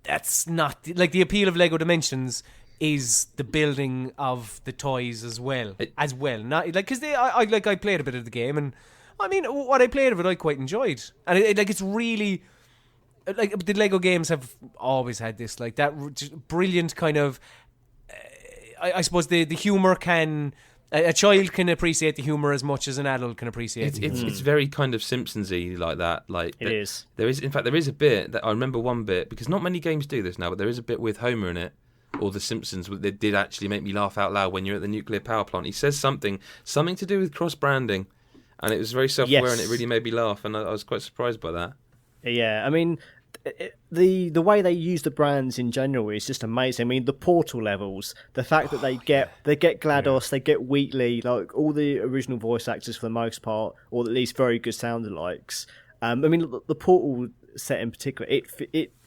Speaker 2: that's not like the appeal of Lego Dimensions. Is the building of the toys as well? Not like because I played a bit of the game and. I mean, what I played of it, I quite enjoyed, and it's really like the Lego games have always had this like that brilliant kind of. I suppose the humor can a child can appreciate the humor as much as an adult can appreciate.
Speaker 1: It's very kind of Simpsons-y like that. Like
Speaker 3: it is.
Speaker 1: There is a bit that I remember one bit because not many games do this now, but there is a bit with Homer in it. Or the Simpsons, that did actually make me laugh out loud when you're at the nuclear power plant. He says something to do with cross-branding. And it was very self-aware, and it really made me laugh, and I was quite surprised by that.
Speaker 3: Yeah, I mean, the way they use the brands in general is just amazing. I mean, the portal levels, the fact that they get GLaDOS, they get Wheatley, like all the original voice actors for the most part, or at least very good sound-alikes. I mean, the portal set in particular,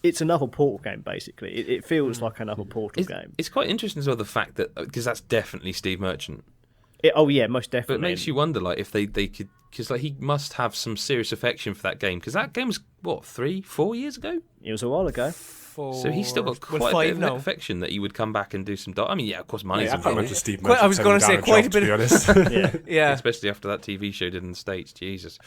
Speaker 3: it's another Portal game basically. It feels like another Portal game.
Speaker 1: It's quite interesting as well the fact that because that's definitely Steve Merchant.
Speaker 3: Most definitely.
Speaker 1: But it makes you wonder, like, if they could because like he must have some serious affection for that game because that game was what 3-4 years ago.
Speaker 3: It was a while ago.
Speaker 1: So he's still got quite a bit of affection that he would come back and do some. I mean, yeah, of course, money's
Speaker 4: I can't imagine
Speaker 1: involved.
Speaker 4: Steve.
Speaker 2: I was going to say quite a bit.
Speaker 4: To be honest.
Speaker 2: Yeah,
Speaker 1: especially after that TV show did in the States. Jesus.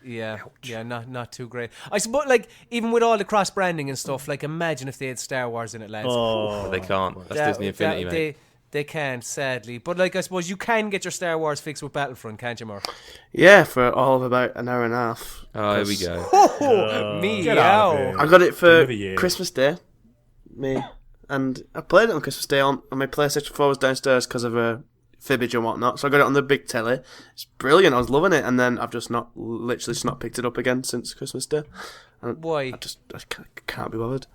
Speaker 2: Yeah, yeah, not too great. I suppose, like, even with all the cross branding and stuff, like, imagine if they had Star Wars in it, lads.
Speaker 1: Oh, they can't. That's Disney Infinity, mate.
Speaker 2: They can't, sadly. But, like, I suppose you can get your Star Wars fix with Battlefront, can't you, Mark?
Speaker 5: Yeah, for all of about an hour and a half.
Speaker 1: Oh, here we go.
Speaker 2: Meow.
Speaker 5: I got it for Christmas Day. And I played it on Christmas Day on my PlayStation 4 was downstairs because of a fibbage and whatnot, so I got it on the big telly. It's brilliant. I was loving it, and then I've just not picked it up again since Christmas Day. And
Speaker 2: why?
Speaker 5: I can't be bothered.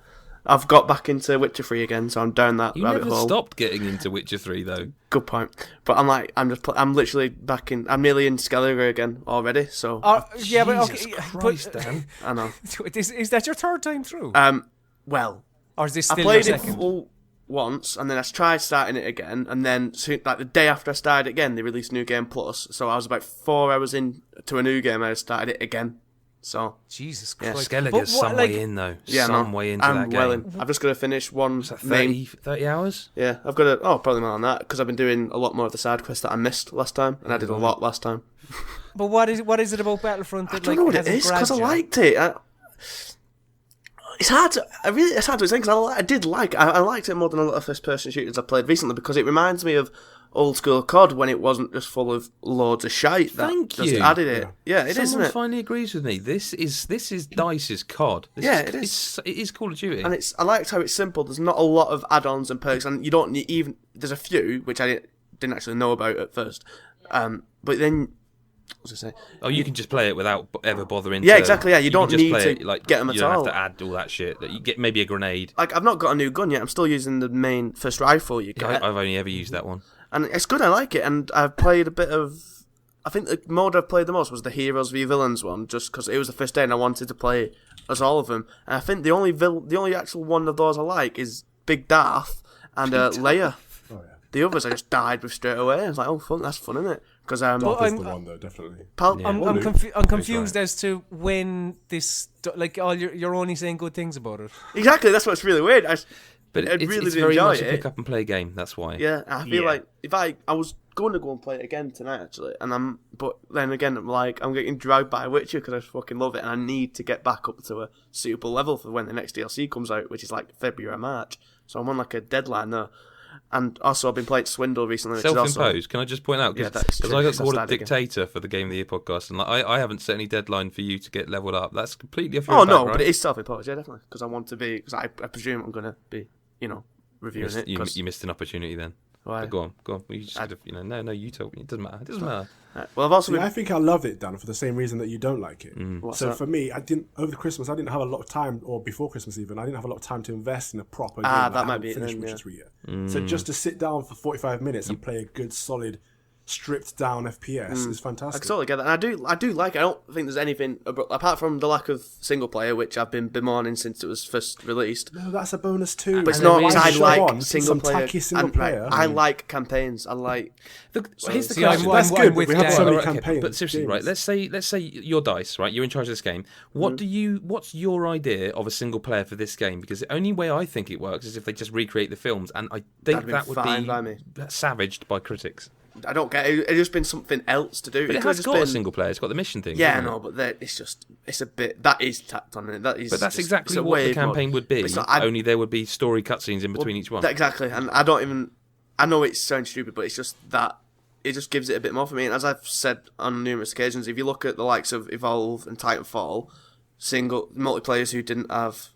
Speaker 5: I've got back into Witcher 3 again, so I'm down that rabbit hole.
Speaker 1: You never stopped getting into Witcher 3 though.
Speaker 5: Good point. But I'm literally back in. I'm nearly in Skellige again already. So
Speaker 2: yeah, but
Speaker 1: Jesus
Speaker 2: okay,
Speaker 1: Christ, Dan.
Speaker 5: I know.
Speaker 2: Is that your third time through?
Speaker 5: Well,
Speaker 2: or is this still
Speaker 5: I played
Speaker 2: your
Speaker 5: it
Speaker 2: second?
Speaker 5: Once, and then I tried starting it again, and then soon, like the day after I started it again, they released New Game Plus. So I was about 4 hours into a new game, and I started it again. So
Speaker 2: Jesus
Speaker 5: yeah.
Speaker 2: Christ,
Speaker 1: Skellige's some way in though.
Speaker 5: Yeah,
Speaker 1: some way into that game.
Speaker 5: Well in. I've just got to finish one.
Speaker 1: 30 hours?
Speaker 5: Yeah, I've got to. Oh, probably more than that because I've been doing a lot more of the side quests that I missed last time, and I did a lot last time.
Speaker 2: But what is it about Battlefront that
Speaker 5: I don't know what it is because I liked it. It's hard to explain because I liked it more than a lot of first-person shooters I've played recently because it reminds me of old school COD when it wasn't just full of loads of shite that just added it. Yeah, it is, isn't it?
Speaker 1: Someone finally agrees with me. This is DICE's COD.
Speaker 5: It is.
Speaker 1: It is Call of Duty.
Speaker 5: And I liked how it's simple. There's not a lot of add-ons and perks, and you don't need even. There's a few which I didn't actually know about at first, but then. What was I say?
Speaker 1: Oh, you can just play it without ever bothering.
Speaker 5: Yeah, exactly. Yeah, you don't
Speaker 1: just
Speaker 5: need
Speaker 1: play
Speaker 5: to
Speaker 1: it, like,
Speaker 5: get them at all.
Speaker 1: You don't have to add all that shit. That you get maybe a grenade.
Speaker 5: Like I've not got a new gun yet. I'm still using the main first rifle you get.
Speaker 1: I've only ever used that one,
Speaker 5: and it's good. I like it, and I've played a bit of. I think the mode I've played the most was the Heroes v Villains one, just because it was the first day and I wanted to play as all of them. And I think the only actual one of those I like is Big Darth and Leia. Oh, yeah. The others I just died with straight away. I was like, oh, fun, that's fun, isn't it? Because
Speaker 4: Darth is the one though, definitely.
Speaker 2: I'm confused as to when this like all you're only saying good things about it.
Speaker 5: Exactly, that's what's really weird.
Speaker 1: But it's very much a pick up and play game. That's why.
Speaker 5: Yeah, I feel like if I was going to go and play it again tonight actually, but then again I'm getting dragged by Witcher because I fucking love it, and I need to get back up to a suitable level for when the next DLC comes out, which is like February or March. So I'm on like a deadline there. And also, I've been playing Swindle recently.
Speaker 1: Self-imposed. Can I just point out? Because I got called a dictator
Speaker 5: again
Speaker 1: for the Game of the Year podcast, and I haven't set any deadline for you to get leveled up. That's completely off
Speaker 5: your back,
Speaker 1: no,
Speaker 5: right? But it is self-imposed, yeah, definitely. Because I want to be. Because I presume I'm going to be, reviewing it.
Speaker 1: You missed an opportunity then.
Speaker 5: Why?
Speaker 1: But go on. Well, you just could have, no, you told me. It doesn't matter.
Speaker 5: Well, I've also
Speaker 4: I think I loved it, Dan, for the same reason that you don't like it. So for me, over Christmas, I didn't have a lot of time, or before Christmas even, I didn't have a lot of time to invest in a proper game.
Speaker 5: That might be it then,
Speaker 4: Witcher 3 yet. So just to sit down for 45 minutes and play a good, solid, stripped down FPS is fantastic.
Speaker 5: I totally get that, and I do like it. I don't think there's anything apart from the lack of single player, which I've been bemoaning since it was first released.
Speaker 4: No, that's a bonus too.
Speaker 5: But it's not. I like
Speaker 4: single player.
Speaker 5: I like campaigns. I like.
Speaker 1: Here's the
Speaker 2: See,
Speaker 1: question.
Speaker 4: That's good. We have so many
Speaker 1: Okay,
Speaker 4: campaigns.
Speaker 1: but seriously, right? Let's say you're DICE, right? You're in charge of this game. What's your idea of a single player for this game? Because the only way I think it works is if they just recreate the films, and I think that would be savaged by critics.
Speaker 5: I don't get it. It's just been something else to do.
Speaker 1: But it has got a single player. It's got the mission thing.
Speaker 5: Yeah, no, but it's a bit that is tacked on it. That is.
Speaker 1: But that's exactly what the campaign would be. Only there would be story cutscenes in between each one.
Speaker 5: Exactly, and I don't even. I know it sounds stupid, but it's just that it just gives it a bit more for me. And as I've said on numerous occasions, if you look at the likes of Evolve and Titanfall, single multiplayers who didn't have.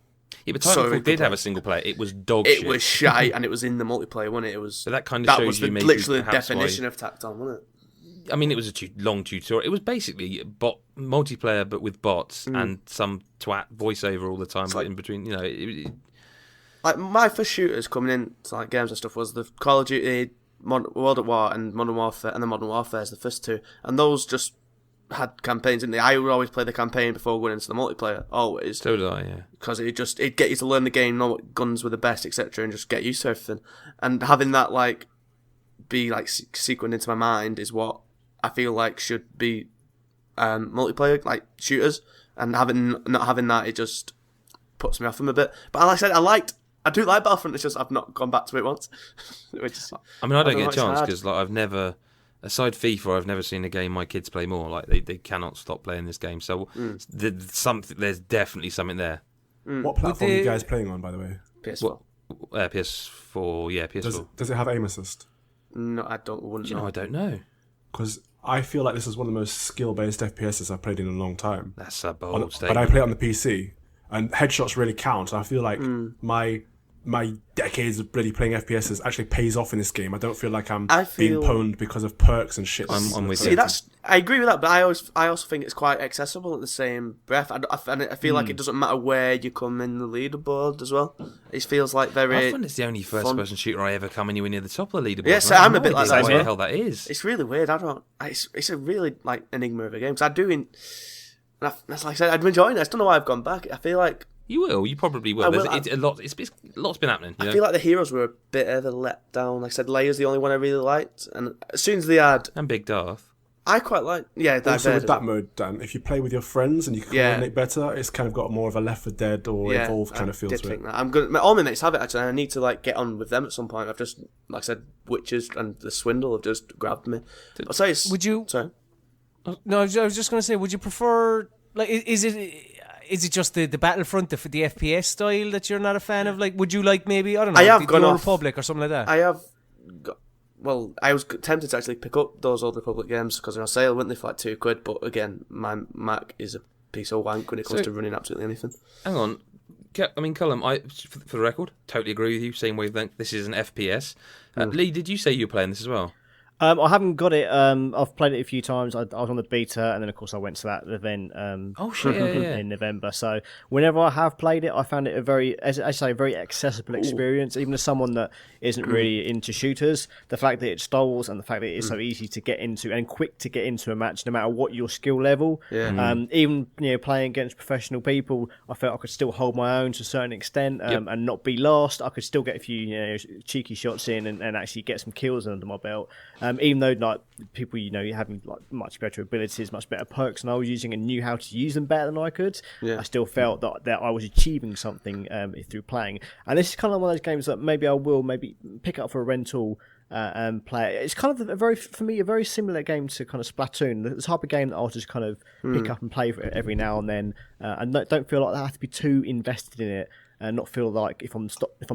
Speaker 1: Yeah, but Titanfall did have a single player. It was dog shit.
Speaker 5: It was shite, and it was in the multiplayer, wasn't it? It was.
Speaker 1: But that kind of shows
Speaker 5: was
Speaker 1: you
Speaker 5: literally the definition of tacked on, wasn't it?
Speaker 1: I mean, it was a long tutorial. It was basically multiplayer, but with bots and some twat voiceover all the time, in between.
Speaker 5: Like my first shooters coming in to like games and stuff was the Call of Duty, World at War, and Modern Warfare, and the Modern Warfare is the first two, and those just had campaigns, didn't they? I would always play the campaign before going into the multiplayer, always.
Speaker 1: So did I, yeah.
Speaker 5: Because it'd get you to learn the game, know what guns were the best, etc., and just get used to everything. And having that be sequenced into my mind is what I feel like should be multiplayer like shooters, and not having that, it just puts me off them a bit. But like I said, I do like Battlefront. It's just I've not gone back to it once.
Speaker 1: I mean, I don't get a chance because like I've never, aside FIFA, I've never seen a game my kids play more. Like they cannot stop playing this game. So there's definitely something there.
Speaker 4: What platform are you guys playing on, by the way?
Speaker 5: PS4.
Speaker 1: PS4, yeah, PS4.
Speaker 4: Does it have aim assist?
Speaker 5: No, I wouldn't know.
Speaker 1: I don't know.
Speaker 4: Because I feel like this is one of the most skill-based FPSs I've played in a long time.
Speaker 1: That's a bold statement.
Speaker 4: But I play it on the PC, and headshots really count. I feel like my decades of bloody playing FPSs actually pays off in this game. I don't feel like I'm being pwned because of perks and shit.
Speaker 1: I'm with
Speaker 5: you. I agree with that, but I also think it's quite accessible at the same breath. I feel like it doesn't matter where you come in the leaderboard as well. It feels like very.
Speaker 1: I find it's the only first-person shooter I ever come anywhere near the top of the leaderboard.
Speaker 5: Yes, I'm a bit like that.
Speaker 1: What the hell that is?
Speaker 5: It's really weird. It's a really like enigma of a game. Because that's like I said, I'm enjoying it. I don't know why I've gone back. I feel like.
Speaker 1: You will. You probably will. It's a lot's been happening.
Speaker 5: I feel like the heroes were a bit of a letdown. Like I said, Leia's the only one I really liked, and as soon as they had
Speaker 1: and Big Darth,
Speaker 5: I quite like. Yeah,
Speaker 4: also with that mode, Dan, if you play with your friends and you can coordinate better, it's kind of got more of a Left 4 Dead or Evolve kind of feel to it.
Speaker 5: That. I'm good. All my mates have it actually, and I need to like get on with them at some point. I've just, like I said, Witches and the Swindle have just grabbed me. I'll say,
Speaker 2: would you?
Speaker 5: Sorry.
Speaker 2: No, I was just going to say, would you prefer like is it just the Battlefront, the FPS style that you're not a fan of? Like, would you like maybe, I don't know, the Old Republic or something like that?
Speaker 5: I have I was tempted to actually pick up those Old Republic games because they're on sale, weren't they, for like £2? But again, my Mac is a piece of wank when it comes to running absolutely anything.
Speaker 1: Hang on. I mean, Colm, for the record, totally agree with you. Same wavelength. This is an FPS. Lee, did you say you were playing this as well?
Speaker 3: I haven't got it. I've played it a few times. I was on the beta, and then of course I went to that event. In November. So whenever I have played it, I found it a very, as I say, very accessible experience. Even as someone that isn't really into shooters, the fact that it stalls and the fact that it's so easy to get into and quick to get into a match, no matter what your skill level. Even playing against professional people, I felt I could still hold my own to a certain extent and not be lost. I could still get a few cheeky shots in and actually get some kills under my belt. Even though like people having like much better abilities, much better perks, and I was using and knew how to use them better than I could, I still felt that I was achieving something through playing. And this is kind of one of those games that maybe I will pick up for a rental and play. It's kind of a very similar game to kind of Splatoon, the type of game that I'll just kind of pick up and play for every now and then, and don't feel like I have to be too invested in it. And not feel like if I'm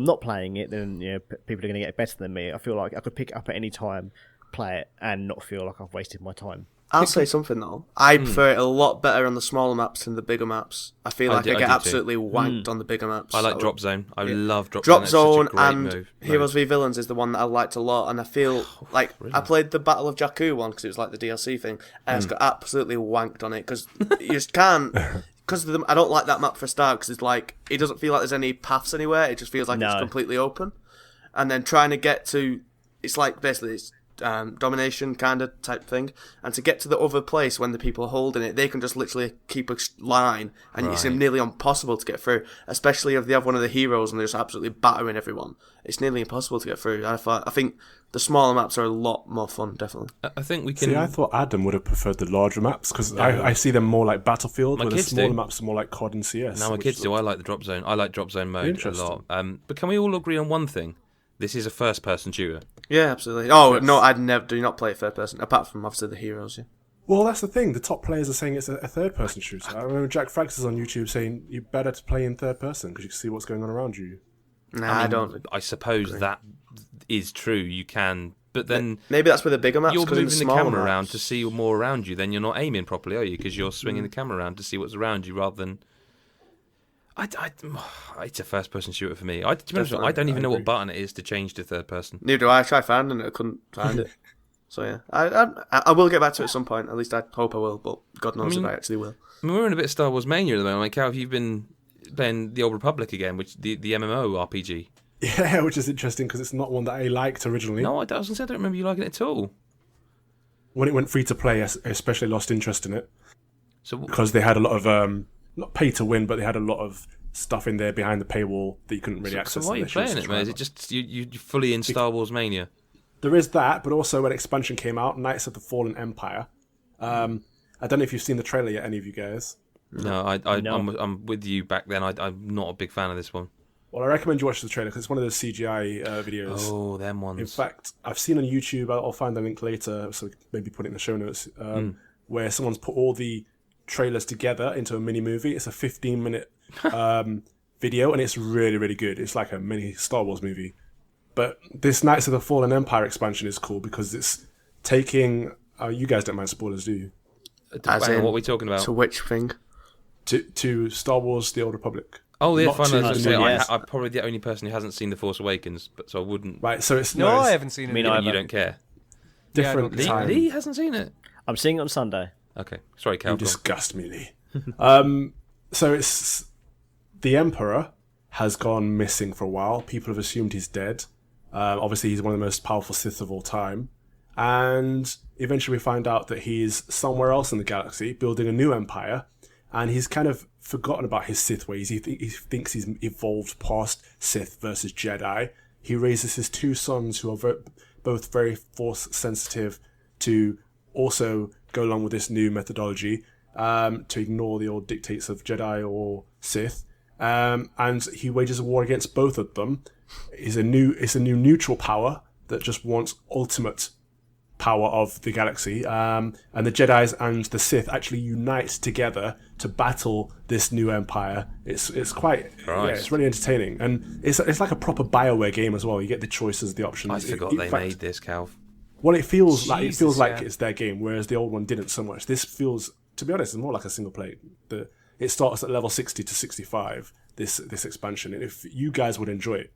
Speaker 3: not playing it, then people are going to get better than me. I feel like I could pick it up at any time, play it, and not feel like I've wasted my time.
Speaker 5: I'll say something though. I prefer it a lot better on the smaller maps than the bigger maps. I feel like I get absolutely wanked on the bigger maps.
Speaker 1: I like Drop Zone. I love Drop
Speaker 5: Zone.
Speaker 1: Drop Zone
Speaker 5: and Heroes v Villains is the one that I liked a lot, and I feel like I played the Battle of Jakku one because it was like the DLC thing, and I just got absolutely wanked on it because you just can't. Because I don't like that map for a start because it's like it doesn't feel like there's any paths anywhere. It just feels like it's completely open, and then trying to get to it's like basically it's domination kind of type thing, and to get to the other place when the people are holding it, they can just literally keep a line, and it's nearly impossible to get through. Especially if they have one of the heroes and they're just absolutely battering everyone, it's nearly impossible to get through. I think the smaller maps are a lot more fun, definitely.
Speaker 1: I think we can.
Speaker 4: See, I thought Adam would have preferred the larger maps because I see them more like Battlefield, where the smaller maps are more like COD and CS.
Speaker 1: Now my kids do. I like the Drop Zone. I like Drop Zone mode a lot. But can we all agree on one thing? This is a first-person shooter.
Speaker 5: Yeah, absolutely. Oh, yes. No, I'd never do not play it third person, apart from obviously the heroes,
Speaker 4: Well, that's the thing. The top players are saying it's a third-person shooter. I remember Jack Frax is on YouTube saying you're better to play in third person because you can see what's going on around you.
Speaker 5: Nah, I don't.
Speaker 1: I suppose that is true. You can, but then
Speaker 5: maybe that's where the bigger maps.
Speaker 1: You're moving
Speaker 5: the
Speaker 1: camera around to see more around you. Then you're not aiming properly, are you? Because you're swinging the camera around to see what's around you rather than. It's a first-person shooter for me. I don't even know what button it is to change to third person.
Speaker 5: Neither do I. Tried finding it, I couldn't find it. So yeah, I will get back to it at some point. At least I hope I will. But God knows if I actually will.
Speaker 1: I mean, we're in a bit of Star Wars mania at the moment. Like, how have you been playing the Old Republic again, which the MMO RPG?
Speaker 4: Yeah, which is interesting because it's not one that I liked originally.
Speaker 1: No, I don't remember you liking it at all.
Speaker 4: When it went free to play, I especially lost interest in it. So because they had a lot of not pay to win, but they had a lot of stuff in there behind the paywall that you couldn't really access.
Speaker 1: So why are you playing it, man? Is it just you fully in Star Wars mania?
Speaker 4: There is that, but also when expansion came out, Knights of the Fallen Empire, I don't know if you've seen the trailer yet, any of you guys.
Speaker 1: No, I'm with you back then. I'm not a big fan of this one.
Speaker 4: Well, I recommend you watch the trailer because it's one of those CGI videos.
Speaker 1: Oh, them ones.
Speaker 4: In fact, I've seen on YouTube, I'll find the link later, so maybe put it in the show notes, where someone's put all the trailers together into a mini movie. It's a 15-minute video, and it's really, really good. It's like a mini Star Wars movie. But this Knights of the Fallen Empire expansion is cool because it's taking... you guys don't mind spoilers, do you?
Speaker 5: As in,
Speaker 1: what are we talking about?
Speaker 5: To which thing?
Speaker 4: To Star Wars: The Old Republic.
Speaker 1: Oh, yeah,
Speaker 4: Not
Speaker 1: fine.
Speaker 4: to
Speaker 1: I was
Speaker 4: the
Speaker 1: gonna say,
Speaker 3: yes.
Speaker 1: I'm probably the only person who hasn't seen The Force Awakens, so I wouldn't...
Speaker 4: Right, so it's...
Speaker 2: No,
Speaker 4: it's
Speaker 2: I haven't seen it.
Speaker 3: Me
Speaker 1: You
Speaker 3: neither.
Speaker 1: don't care.
Speaker 4: different
Speaker 2: Yeah,
Speaker 4: time.
Speaker 1: Lee hasn't seen it?
Speaker 3: I'm seeing it on Sunday.
Speaker 1: Okay. Sorry, Cal.
Speaker 4: You
Speaker 1: go on.
Speaker 4: disgust me, Lee. So it's... The Emperor has gone missing for a while. People have assumed he's dead. Obviously, he's one of the most powerful Sith of all time. And eventually we find out that he's somewhere else in the galaxy, building a new empire. And he's kind of forgotten about his Sith ways. He thinks he's evolved past Sith versus Jedi. He raises his two sons, who are both very Force sensitive, to also go along with this new methodology, to ignore the old dictates of Jedi or Sith. And he wages a war against both of them. It's a new neutral power that just wants ultimate power of the galaxy. And the Jedis and the Sith actually unite together to battle this new empire. It's quite it's really entertaining, and it's like a proper BioWare game as well. You get the choices, the options.
Speaker 1: I forgot they made this, Cal.
Speaker 4: Well, it feels like
Speaker 2: yeah.
Speaker 4: it's their game, whereas the old one didn't so much. This feels, to be honest, it's more like a single player. It starts at level 60 to 65. This expansion, and if you guys would enjoy it,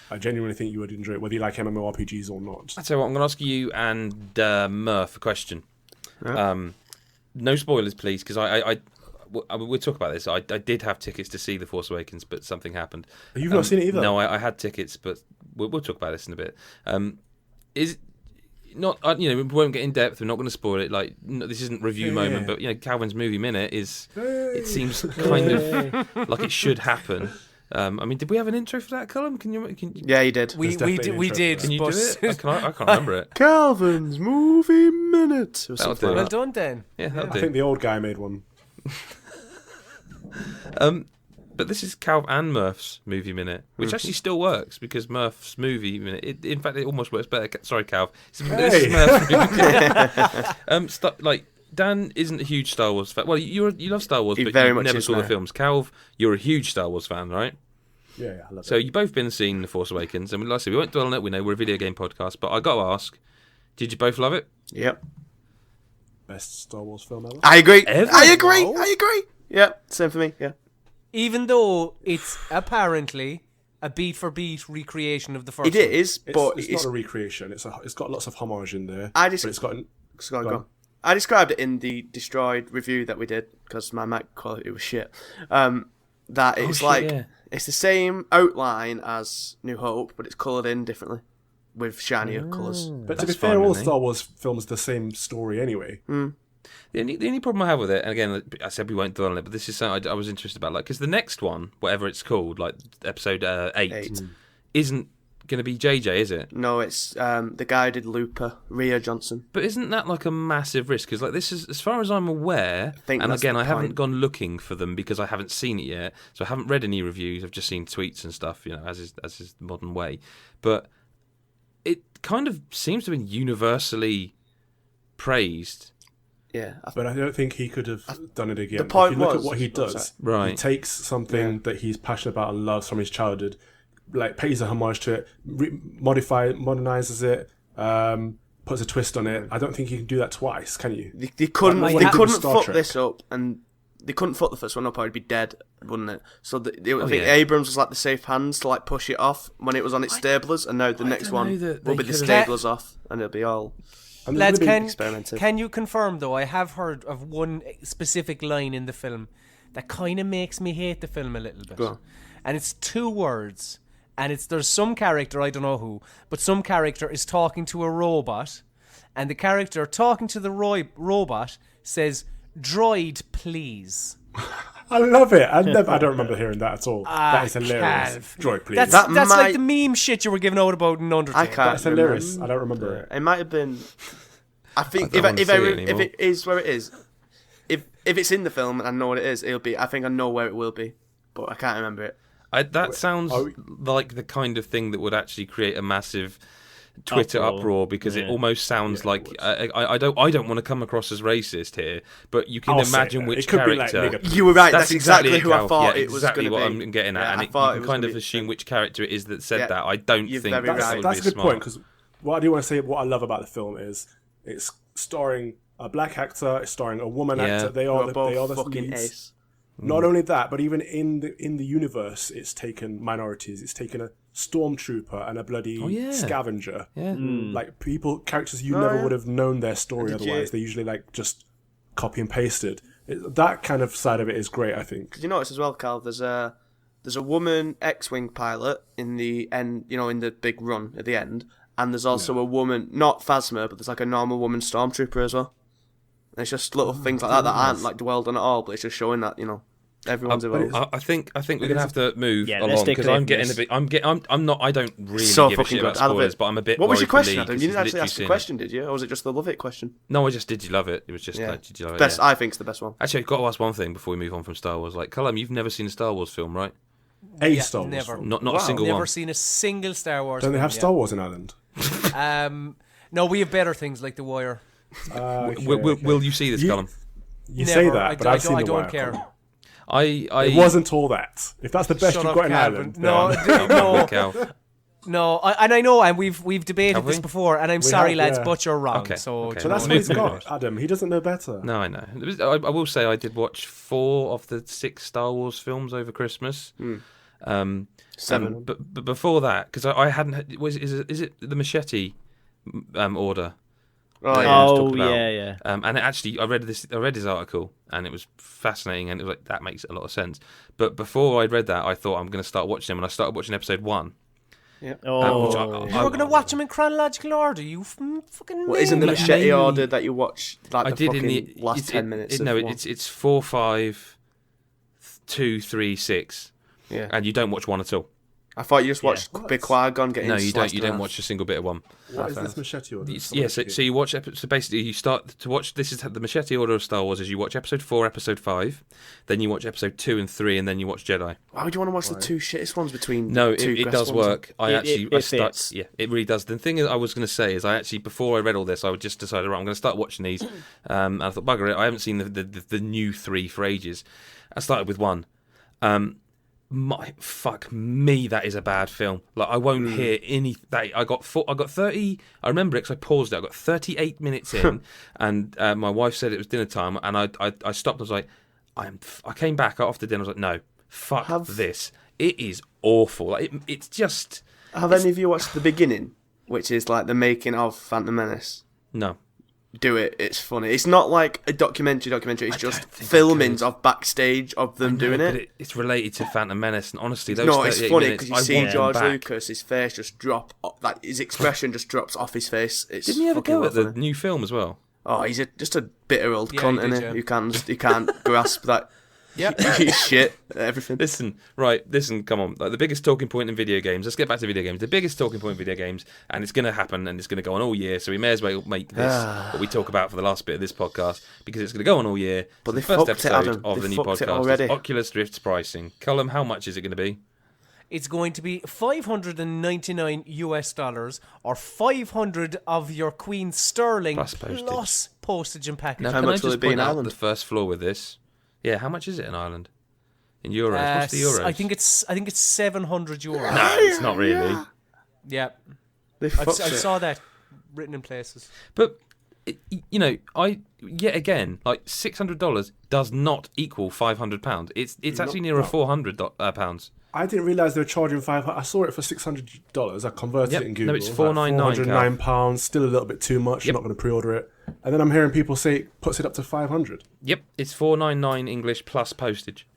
Speaker 4: I genuinely think you would enjoy it, whether you like MMORPGs or not.
Speaker 1: I tell you what, I'm going to ask you and Murph a question. No spoilers, please, because we'll talk about this. I did have tickets to see The Force Awakens, but something happened.
Speaker 4: You've not seen it either?
Speaker 1: No, I had tickets, but we'll talk about this in a bit. Is not we won't get in depth. We're not going to spoil it. Like, this isn't review moment, but Calvin's movie minute is. It seems kind of like it should happen. I mean, did we have an intro for that, Colm? Can you?
Speaker 5: Yeah, you did.
Speaker 2: We did.
Speaker 1: Can you do
Speaker 2: but-
Speaker 1: it? I can't remember it.
Speaker 5: Calvin's movie minute. Or
Speaker 1: That'll
Speaker 5: something
Speaker 1: do.
Speaker 2: Well
Speaker 5: like that.
Speaker 2: done, then.
Speaker 1: Yeah, that'll
Speaker 4: I
Speaker 1: do.
Speaker 4: think the old guy made one.
Speaker 1: But this is Calv and Murph's movie minute, which actually still works because Murph's movie minute. In fact, it almost works better. Sorry, Calv. This is Murph's movie minute. Dan isn't a huge Star Wars fan. Well, you love Star Wars,
Speaker 5: He
Speaker 1: but
Speaker 5: very
Speaker 1: you
Speaker 5: much
Speaker 1: never
Speaker 5: is
Speaker 1: saw the
Speaker 5: now.
Speaker 1: films. Calv, you're a huge Star Wars fan, right?
Speaker 4: Yeah, I love
Speaker 1: So
Speaker 4: it.
Speaker 1: you've both been and seen The Force Awakens, and like I said, we won't dwell on it. We know we're a video game podcast, but I got to ask: did you both love it?
Speaker 5: Yep.
Speaker 4: Best Star Wars film ever.
Speaker 5: I agree.
Speaker 1: Ever?
Speaker 5: I agree. Yeah, same for me. Yeah.
Speaker 2: Even though it's apparently a beat-for-beat recreation of the first
Speaker 5: It is, but
Speaker 4: It's not a recreation. It's got lots of homage in there.
Speaker 5: I just-
Speaker 4: but it's got.
Speaker 5: Go on. I described it in the Destroyed review that we did because my mic quality was shit. That it's it's the same outline as New Hope, but it's coloured in differently with shinier colours.
Speaker 4: But to be
Speaker 1: That's
Speaker 4: fair,
Speaker 1: fine
Speaker 4: all
Speaker 1: with me.
Speaker 4: Star Wars films are the same story anyway.
Speaker 1: The only problem I have with it, and again, I said we won't dwell on it, but this is something I was interested about, because the next one, whatever it's called, like episode 8, isn't going to be JJ, is it?
Speaker 5: No, it's the guy who did Looper, Rhea Johnson.
Speaker 1: But isn't that like a massive risk? Because like this is, as far as I'm aware,
Speaker 5: think
Speaker 1: and
Speaker 5: that's
Speaker 1: again,
Speaker 5: the
Speaker 1: I haven't
Speaker 5: point.
Speaker 1: gone looking for them because I haven't seen it yet, so I haven't read any reviews. I've just seen tweets and stuff, as is the modern way. But it kind of seems to have been universally praised.
Speaker 5: Yeah,
Speaker 4: But I don't think he could have done it again.
Speaker 5: The point
Speaker 4: if you look
Speaker 5: was-
Speaker 4: at what he
Speaker 5: oh,
Speaker 4: does,
Speaker 1: sorry.
Speaker 4: he takes something that he's passionate about and loves from his childhood, like pays a homage to it, modernizes it, puts a twist on it. I don't think you can do that twice, can you?
Speaker 5: they couldn't.
Speaker 4: Like
Speaker 5: They
Speaker 4: what happened
Speaker 5: couldn't
Speaker 4: with Star
Speaker 5: fuck
Speaker 4: Trek.
Speaker 5: this up, and they couldn't fuck the first one up. I'd be dead, wouldn't it? So I think
Speaker 1: yeah.
Speaker 5: Abrams was like the safe hands to like push it off when it was on its stablers, and now the next
Speaker 1: don't know
Speaker 5: one
Speaker 1: that
Speaker 5: will
Speaker 1: they
Speaker 5: be the
Speaker 1: could've-
Speaker 5: stablers off, and it'll be all.
Speaker 4: And
Speaker 2: Lads,
Speaker 4: there's gonna be-
Speaker 5: experimental.
Speaker 2: can you confirm, though, I have heard of one specific line in the film that kind of makes me hate the film a little bit.
Speaker 5: Go on.
Speaker 2: And it's 2 words. And there's some character, I don't know who, but some character is talking to a robot. And the character talking to the robot says, "Droid, please."
Speaker 4: I love it. I don't remember hearing that at all. That is hilarious.
Speaker 2: Calv.
Speaker 4: Droid, please.
Speaker 2: That's
Speaker 5: That
Speaker 2: like
Speaker 5: might-
Speaker 2: the meme shit you were giving out about in Undertale.
Speaker 5: I can't.
Speaker 4: That's hilarious.
Speaker 5: remember.
Speaker 4: I don't remember it.
Speaker 5: It might have been. I think
Speaker 1: I don't
Speaker 5: if
Speaker 1: wanna see it
Speaker 5: if
Speaker 1: anymore.
Speaker 5: it is where it is, if it's in the film and I know what it is, it'll be. I think I know where it will be, but I can't remember it.
Speaker 1: That sounds like the kind of thing that would actually create a massive Twitter uproar because it almost sounds like I don't want to come across as racist here, but you can imagine which character.
Speaker 5: You were right. That's exactly who I thought it was
Speaker 1: exactly
Speaker 5: going to be.
Speaker 1: what I'm getting at, and you can kind of assume which character it is that said that. I don't think
Speaker 4: that's a good point, because what I do want to say, what I love about the film is it's starring a black actor, it's starring a woman actor. They are the
Speaker 5: fucking
Speaker 4: leads.
Speaker 5: ace.
Speaker 4: Not only that, but even in the universe, it's taken minorities. It's taken a stormtrooper and a bloody scavenger.
Speaker 1: Yeah.
Speaker 4: Like characters you never would have known their story otherwise. They usually like just copy and pasted. That kind of side of it is great, I think.
Speaker 5: Did you notice as well, Cal? There's a woman X-wing pilot in the end. You know, in the big run at the end, and there's also a woman, not Phasma, but there's like a normal woman stormtrooper as well. And it's just little things like that aren't like dwelled on at all, but it's just showing that everyone's evolved.
Speaker 1: I think we're gonna have to move along because I'm getting a bit. I'm not. I don't really give a shit about spoilers, but I'm a bit.
Speaker 5: What was your question,
Speaker 1: Adam?
Speaker 5: You didn't actually ask the question, did you? Or was it just the love it question?
Speaker 1: No, I just did. You love it? It was just did you love it?
Speaker 5: Best. I think it's the best one.
Speaker 1: Actually, I've got to ask one thing before we move on from Star Wars. Like, Colm, you've never seen a Star Wars film, right?
Speaker 4: Star Wars
Speaker 2: never.
Speaker 4: film.
Speaker 1: Not a single one.
Speaker 2: Never seen a single Star Wars.
Speaker 4: Don't they have Star Wars in Ireland?
Speaker 2: No, we have better things like The Wire.
Speaker 1: Will you see this, Colm?
Speaker 4: You say that, but I've seen The Wire.
Speaker 2: I don't care.
Speaker 1: It
Speaker 4: wasn't all that. If that's the best you've got in Ireland,
Speaker 2: No, I know, and we've debated this before, and I'm sorry, lads, but you're wrong.
Speaker 1: Okay.
Speaker 2: So
Speaker 4: that's what he's got, Adam. He doesn't know better.
Speaker 1: No, I know. I will say I did watch 4 of the 6 Star Wars films over Christmas.
Speaker 5: 7.
Speaker 1: But before that, because I hadn't. Is it the Machete order?
Speaker 3: Yeah.
Speaker 1: And actually, I read his article, and it was fascinating, and it was like that makes a lot of sense. But before I read that, I thought I'm going to start watching them, and I started watching episode 1.
Speaker 5: Yeah.
Speaker 2: You were going to watch them in chronological order. You fucking.
Speaker 5: Well, isn't the Machete order that you watch like
Speaker 1: I
Speaker 5: the
Speaker 1: did
Speaker 5: fucking
Speaker 1: in the
Speaker 5: last 10 minutes?
Speaker 1: It's 4, 5, 2, 3, 6.
Speaker 5: Yeah.
Speaker 1: And you don't watch one at all.
Speaker 5: I thought you just watched Big Qui-Gon getting.
Speaker 1: No, you don't.
Speaker 5: sliced
Speaker 1: You
Speaker 5: in
Speaker 1: don't
Speaker 5: half.
Speaker 1: watch a single bit of one.
Speaker 4: What is this Machete order?
Speaker 1: So you watch. So basically, you start to watch. This is the Machete order of Star Wars. Is you watch episode 4, episode 5, then you watch episode 2 and 3, and then you watch Jedi.
Speaker 5: Why would you want to watch the 2 shittest ones between?
Speaker 1: No,
Speaker 5: two
Speaker 1: it
Speaker 5: best
Speaker 1: does
Speaker 5: ones?
Speaker 1: work.
Speaker 3: It fits.
Speaker 1: Yeah, it really does. The thing I was going to say is, I actually before I read all this, I just decided, right, I'm going to start watching these. And I thought, bugger it, I haven't seen the new 3 for ages. I started with 1. Fuck me, that is a bad film. Like, I won't hear any. I got 30. I remember it because I paused it. I got 38 minutes in, and my wife said it was dinner time, and I stopped. I was like, I came back after dinner. I was like, no, fuck this. It is awful. Like, it's just.
Speaker 5: Have any of you watched the beginning, which is like the making of Phantom Menace?
Speaker 1: No.
Speaker 5: Do it. It's funny. It's not like a documentary. It's just filmings of backstage of them doing it.
Speaker 1: But it's related to Phantom Menace, and honestly, those
Speaker 5: no, it's funny
Speaker 1: because
Speaker 5: you see George Lucas, his face just drop, like his expression just drops off his face.
Speaker 1: Didn't he ever go at the new film as well?
Speaker 5: Oh, he's just a bitter old cunt, isn't he? You can't grasp that. Yeah, he's shit at everything.
Speaker 1: Listen, come on. Like, the biggest talking point in video games. Let's get back to video games. The biggest talking point in video games, and it's going to happen, and it's going to go on all year. So we may as well make this what we talk about for the last bit of this podcast, because it's going to go on all year.
Speaker 5: But
Speaker 1: the first episode of the new podcast is Oculus Rift's pricing. Colm, how much is it going to be?
Speaker 2: It's going to be $599 US, or 500 of your Queen Sterling plus postage and packaging.
Speaker 1: Now,
Speaker 5: how
Speaker 1: can
Speaker 5: much
Speaker 1: I
Speaker 5: will
Speaker 1: just
Speaker 5: it be
Speaker 1: point
Speaker 5: in
Speaker 1: out
Speaker 5: Ireland?
Speaker 1: the first floor with this? Yeah, how much is it in Ireland? In euros? What's the euros?
Speaker 2: I think it's €700.
Speaker 1: No, it's not really.
Speaker 2: Yeah,
Speaker 5: I
Speaker 2: saw that written in places.
Speaker 1: But yet again, like $600 does not equal £500. It's actually nearer £400.
Speaker 4: I didn't realise they were charging $500. I saw it for $600. I converted it in Google.
Speaker 1: No, it's £499.
Speaker 4: £409. Still a little bit too much. You're not going to pre-order it. And then I'm hearing people say it puts it up to $500.
Speaker 1: Yep, it's $499 English plus postage.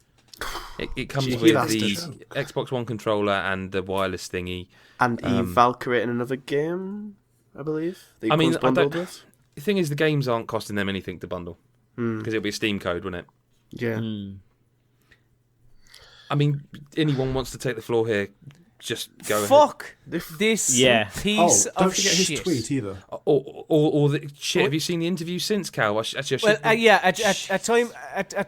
Speaker 1: It comes with the Xbox One controller and the wireless thingy.
Speaker 5: And Eve Valkyrie in another game, I believe.
Speaker 1: The thing is, the games aren't costing them anything to bundle. Because it'll be a Steam code, wouldn't it?
Speaker 5: Yeah.
Speaker 1: I mean, anyone wants to take the floor here, just go ahead.
Speaker 2: Fuck this piece
Speaker 4: don't
Speaker 2: of
Speaker 4: forget
Speaker 2: shit.
Speaker 4: his tweet either.
Speaker 1: Or the shit. Have you seen the interview since, Cal?
Speaker 2: At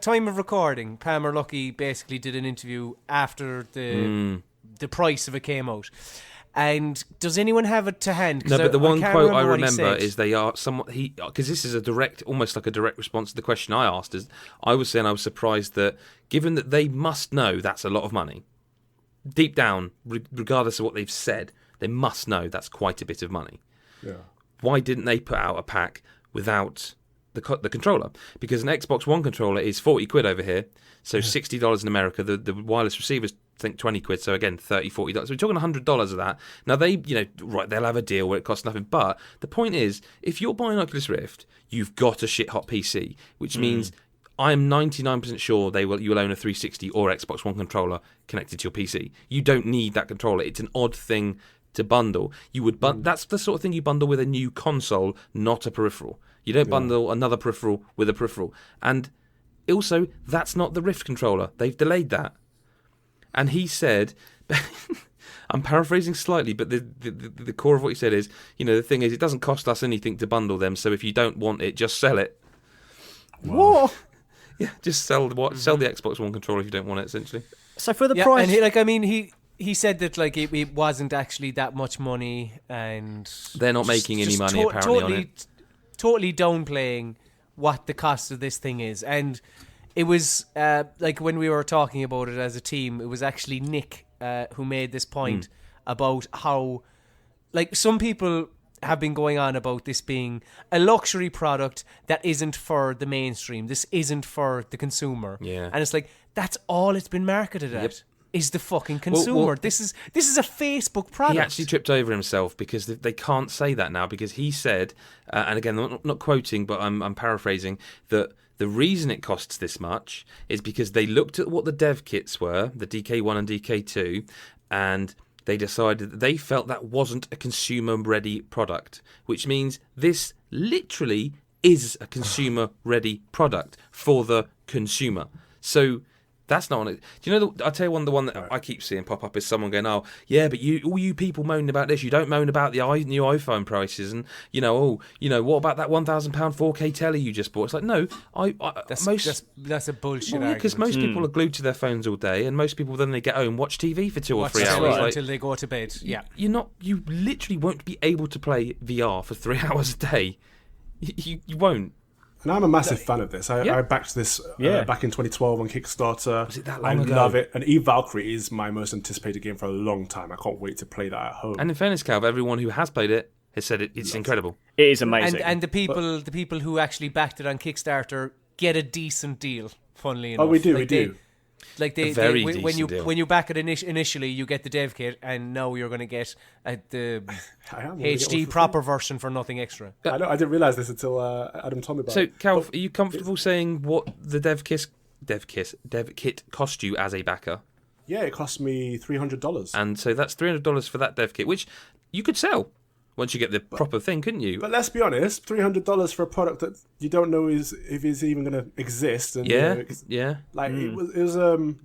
Speaker 2: time of recording, Palmer Luckey basically did an interview after the price of it came out. And does anyone have it to hand?
Speaker 1: No, but the one quote I remember
Speaker 2: is
Speaker 1: they are somewhat because this is almost like a direct response to the question I asked. Is I was saying I was surprised that given that they must know that's a lot of money, deep down, regardless of what they've said, they must know that's quite a bit of money.
Speaker 4: Yeah.
Speaker 1: Why didn't they put out a pack without the controller? Because an Xbox One controller is £40 over here, so $60 in America. The wireless receivers, I think, £20. So again, $30, $40. So we're talking $100 of that. Now they'll have a deal where it costs nothing. But the point is, if you're buying Oculus Rift, you've got a shit hot PC, which means I'm 99% sure you will own a 360 or Xbox One controller connected to your PC. You don't need that controller. It's an odd thing to bundle. That's the sort of thing you bundle with a new console, not a peripheral. You don't bundle another peripheral with a peripheral. And also, that's not the Rift controller. They've delayed that. And he said, I'm paraphrasing slightly, but the core of what he said is, the thing is, it doesn't cost us anything to bundle them, so if you don't want it, just sell it.
Speaker 3: What?
Speaker 1: Yeah, just sell the Xbox One controller if you don't want it, essentially.
Speaker 3: So for the price...
Speaker 2: And he said that it wasn't actually that much money, and...
Speaker 1: They're not making any money, apparently, on it.
Speaker 2: Totally downplaying what the cost of this thing is. And it was, when we were talking about it as a team, it was actually Nick who made this point about how, some people have been going on about this being a luxury product that isn't for the mainstream. This isn't for the consumer.
Speaker 1: Yeah.
Speaker 2: And it's that's all it's been marketed at.
Speaker 1: Yep.
Speaker 2: Is the fucking consumer.
Speaker 1: Well,
Speaker 2: this is a Facebook product.
Speaker 1: He actually tripped over himself because they can't say that now, because he said, and again, I'm not quoting, but I'm paraphrasing, that the reason it costs this much is because they looked at what the dev kits were, the DK1 and DK2, and they decided that they felt that wasn't a consumer-ready product, which means this literally is a consumer-ready product for the consumer. So... that's not on it. Do you know? I'll tell you the one that I keep seeing pop up is someone going, "Oh, yeah, but all you people moaning about this. You don't moan about the new iPhone prices, and what about that £1,000 4K telly you just bought?" It's like, no,
Speaker 2: that's a bullshit argument.
Speaker 1: Because most people are glued to their phones all day, and most people then they get home watch TV for 2 or 3 hours
Speaker 2: until they go to bed. Yeah,
Speaker 1: you literally won't be able to play VR for 3 hours a day. You won't.
Speaker 4: And I'm a massive fan of this. I backed this back in 2012 on Kickstarter.
Speaker 1: Was it that long ago?
Speaker 4: I love it. And Eve Valkyrie is my most anticipated game for a long time. I can't wait to play that at home.
Speaker 1: And in fairness, Calv, everyone who has played it has said it's incredible.
Speaker 3: It is amazing.
Speaker 2: And the people who actually backed it on Kickstarter get a decent deal, funnily enough.
Speaker 4: Oh, we do.
Speaker 2: When you back it initially, you get the dev kit, and now you're going to get the HD proper version for nothing extra.
Speaker 4: I didn't realise this until Adam told me about it.
Speaker 1: So, Calv, are you comfortable saying what the dev kit cost you as a backer?
Speaker 4: Yeah, it cost me $300.
Speaker 1: And so that's $300 for that dev kit, which you could sell once you get the proper thing, couldn't you?
Speaker 4: But let's be honest, $300 for a product that you don't know if it's even going to exist. And,
Speaker 1: it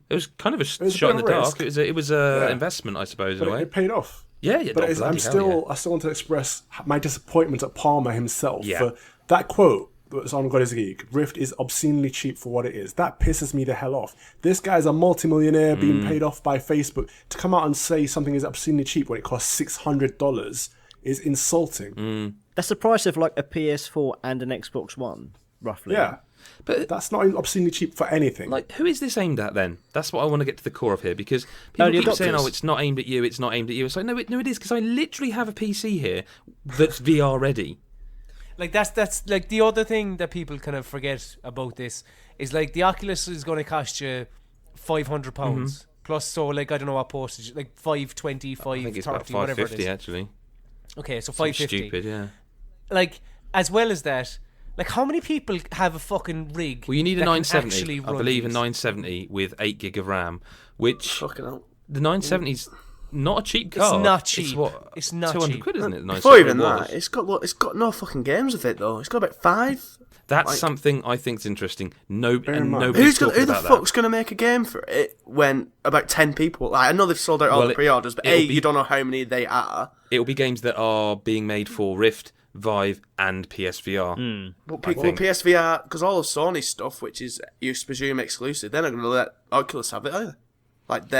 Speaker 1: was kind of a shot in the dark. It was an investment, I suppose, in a way.
Speaker 4: It paid off.
Speaker 1: Yeah,
Speaker 4: but I still want to express my disappointment at Palmer himself for that quote that's on God is a Geek. Rift is obscenely cheap for what it is. That pisses me the hell off. This guy's a multimillionaire being paid off by Facebook. To come out and say something is obscenely cheap when it costs $600 is insulting.
Speaker 3: That's the price of a PS4 and an Xbox One, roughly.
Speaker 4: Yeah. But that's not obscenely cheap for anything.
Speaker 1: Who is this aimed at then? That's what I want to get to the core of here, because people keep saying, "Oh, it's not aimed at you. It's not aimed at you." It's like, no, it is, because I literally have a PC here that's VR ready.
Speaker 2: That's the other thing that people kind of forget about this is the Oculus is going to cost you £500 plus. So I don't know what postage, $520, $530, whatever it is.
Speaker 1: Actually.
Speaker 2: Okay, so $550.
Speaker 1: Stupid, yeah.
Speaker 2: As well as that. How many people have a fucking rig?
Speaker 1: Well, you need a 970. I believe a 970 with 8 gig of RAM, which the 970's not a cheap card.
Speaker 2: It's not cheap.
Speaker 1: It's not £200 cheap. Isn't it?
Speaker 5: Before even that, it's got no fucking games with it though. It's got about 5.
Speaker 1: That's something I think's interesting. Nobody's
Speaker 5: Who
Speaker 1: talking
Speaker 5: the
Speaker 1: about
Speaker 5: fuck's going to make a game for it when about 10 people? Like, I know they've sold out all the pre-orders, but you don't know how many they are.
Speaker 1: It'll be games that are being made for Rift, Vive, and PSVR.
Speaker 5: Well, PSVR, because all of Sony's stuff, which is, you presume, exclusive, they're not going to let Oculus have it either. Like,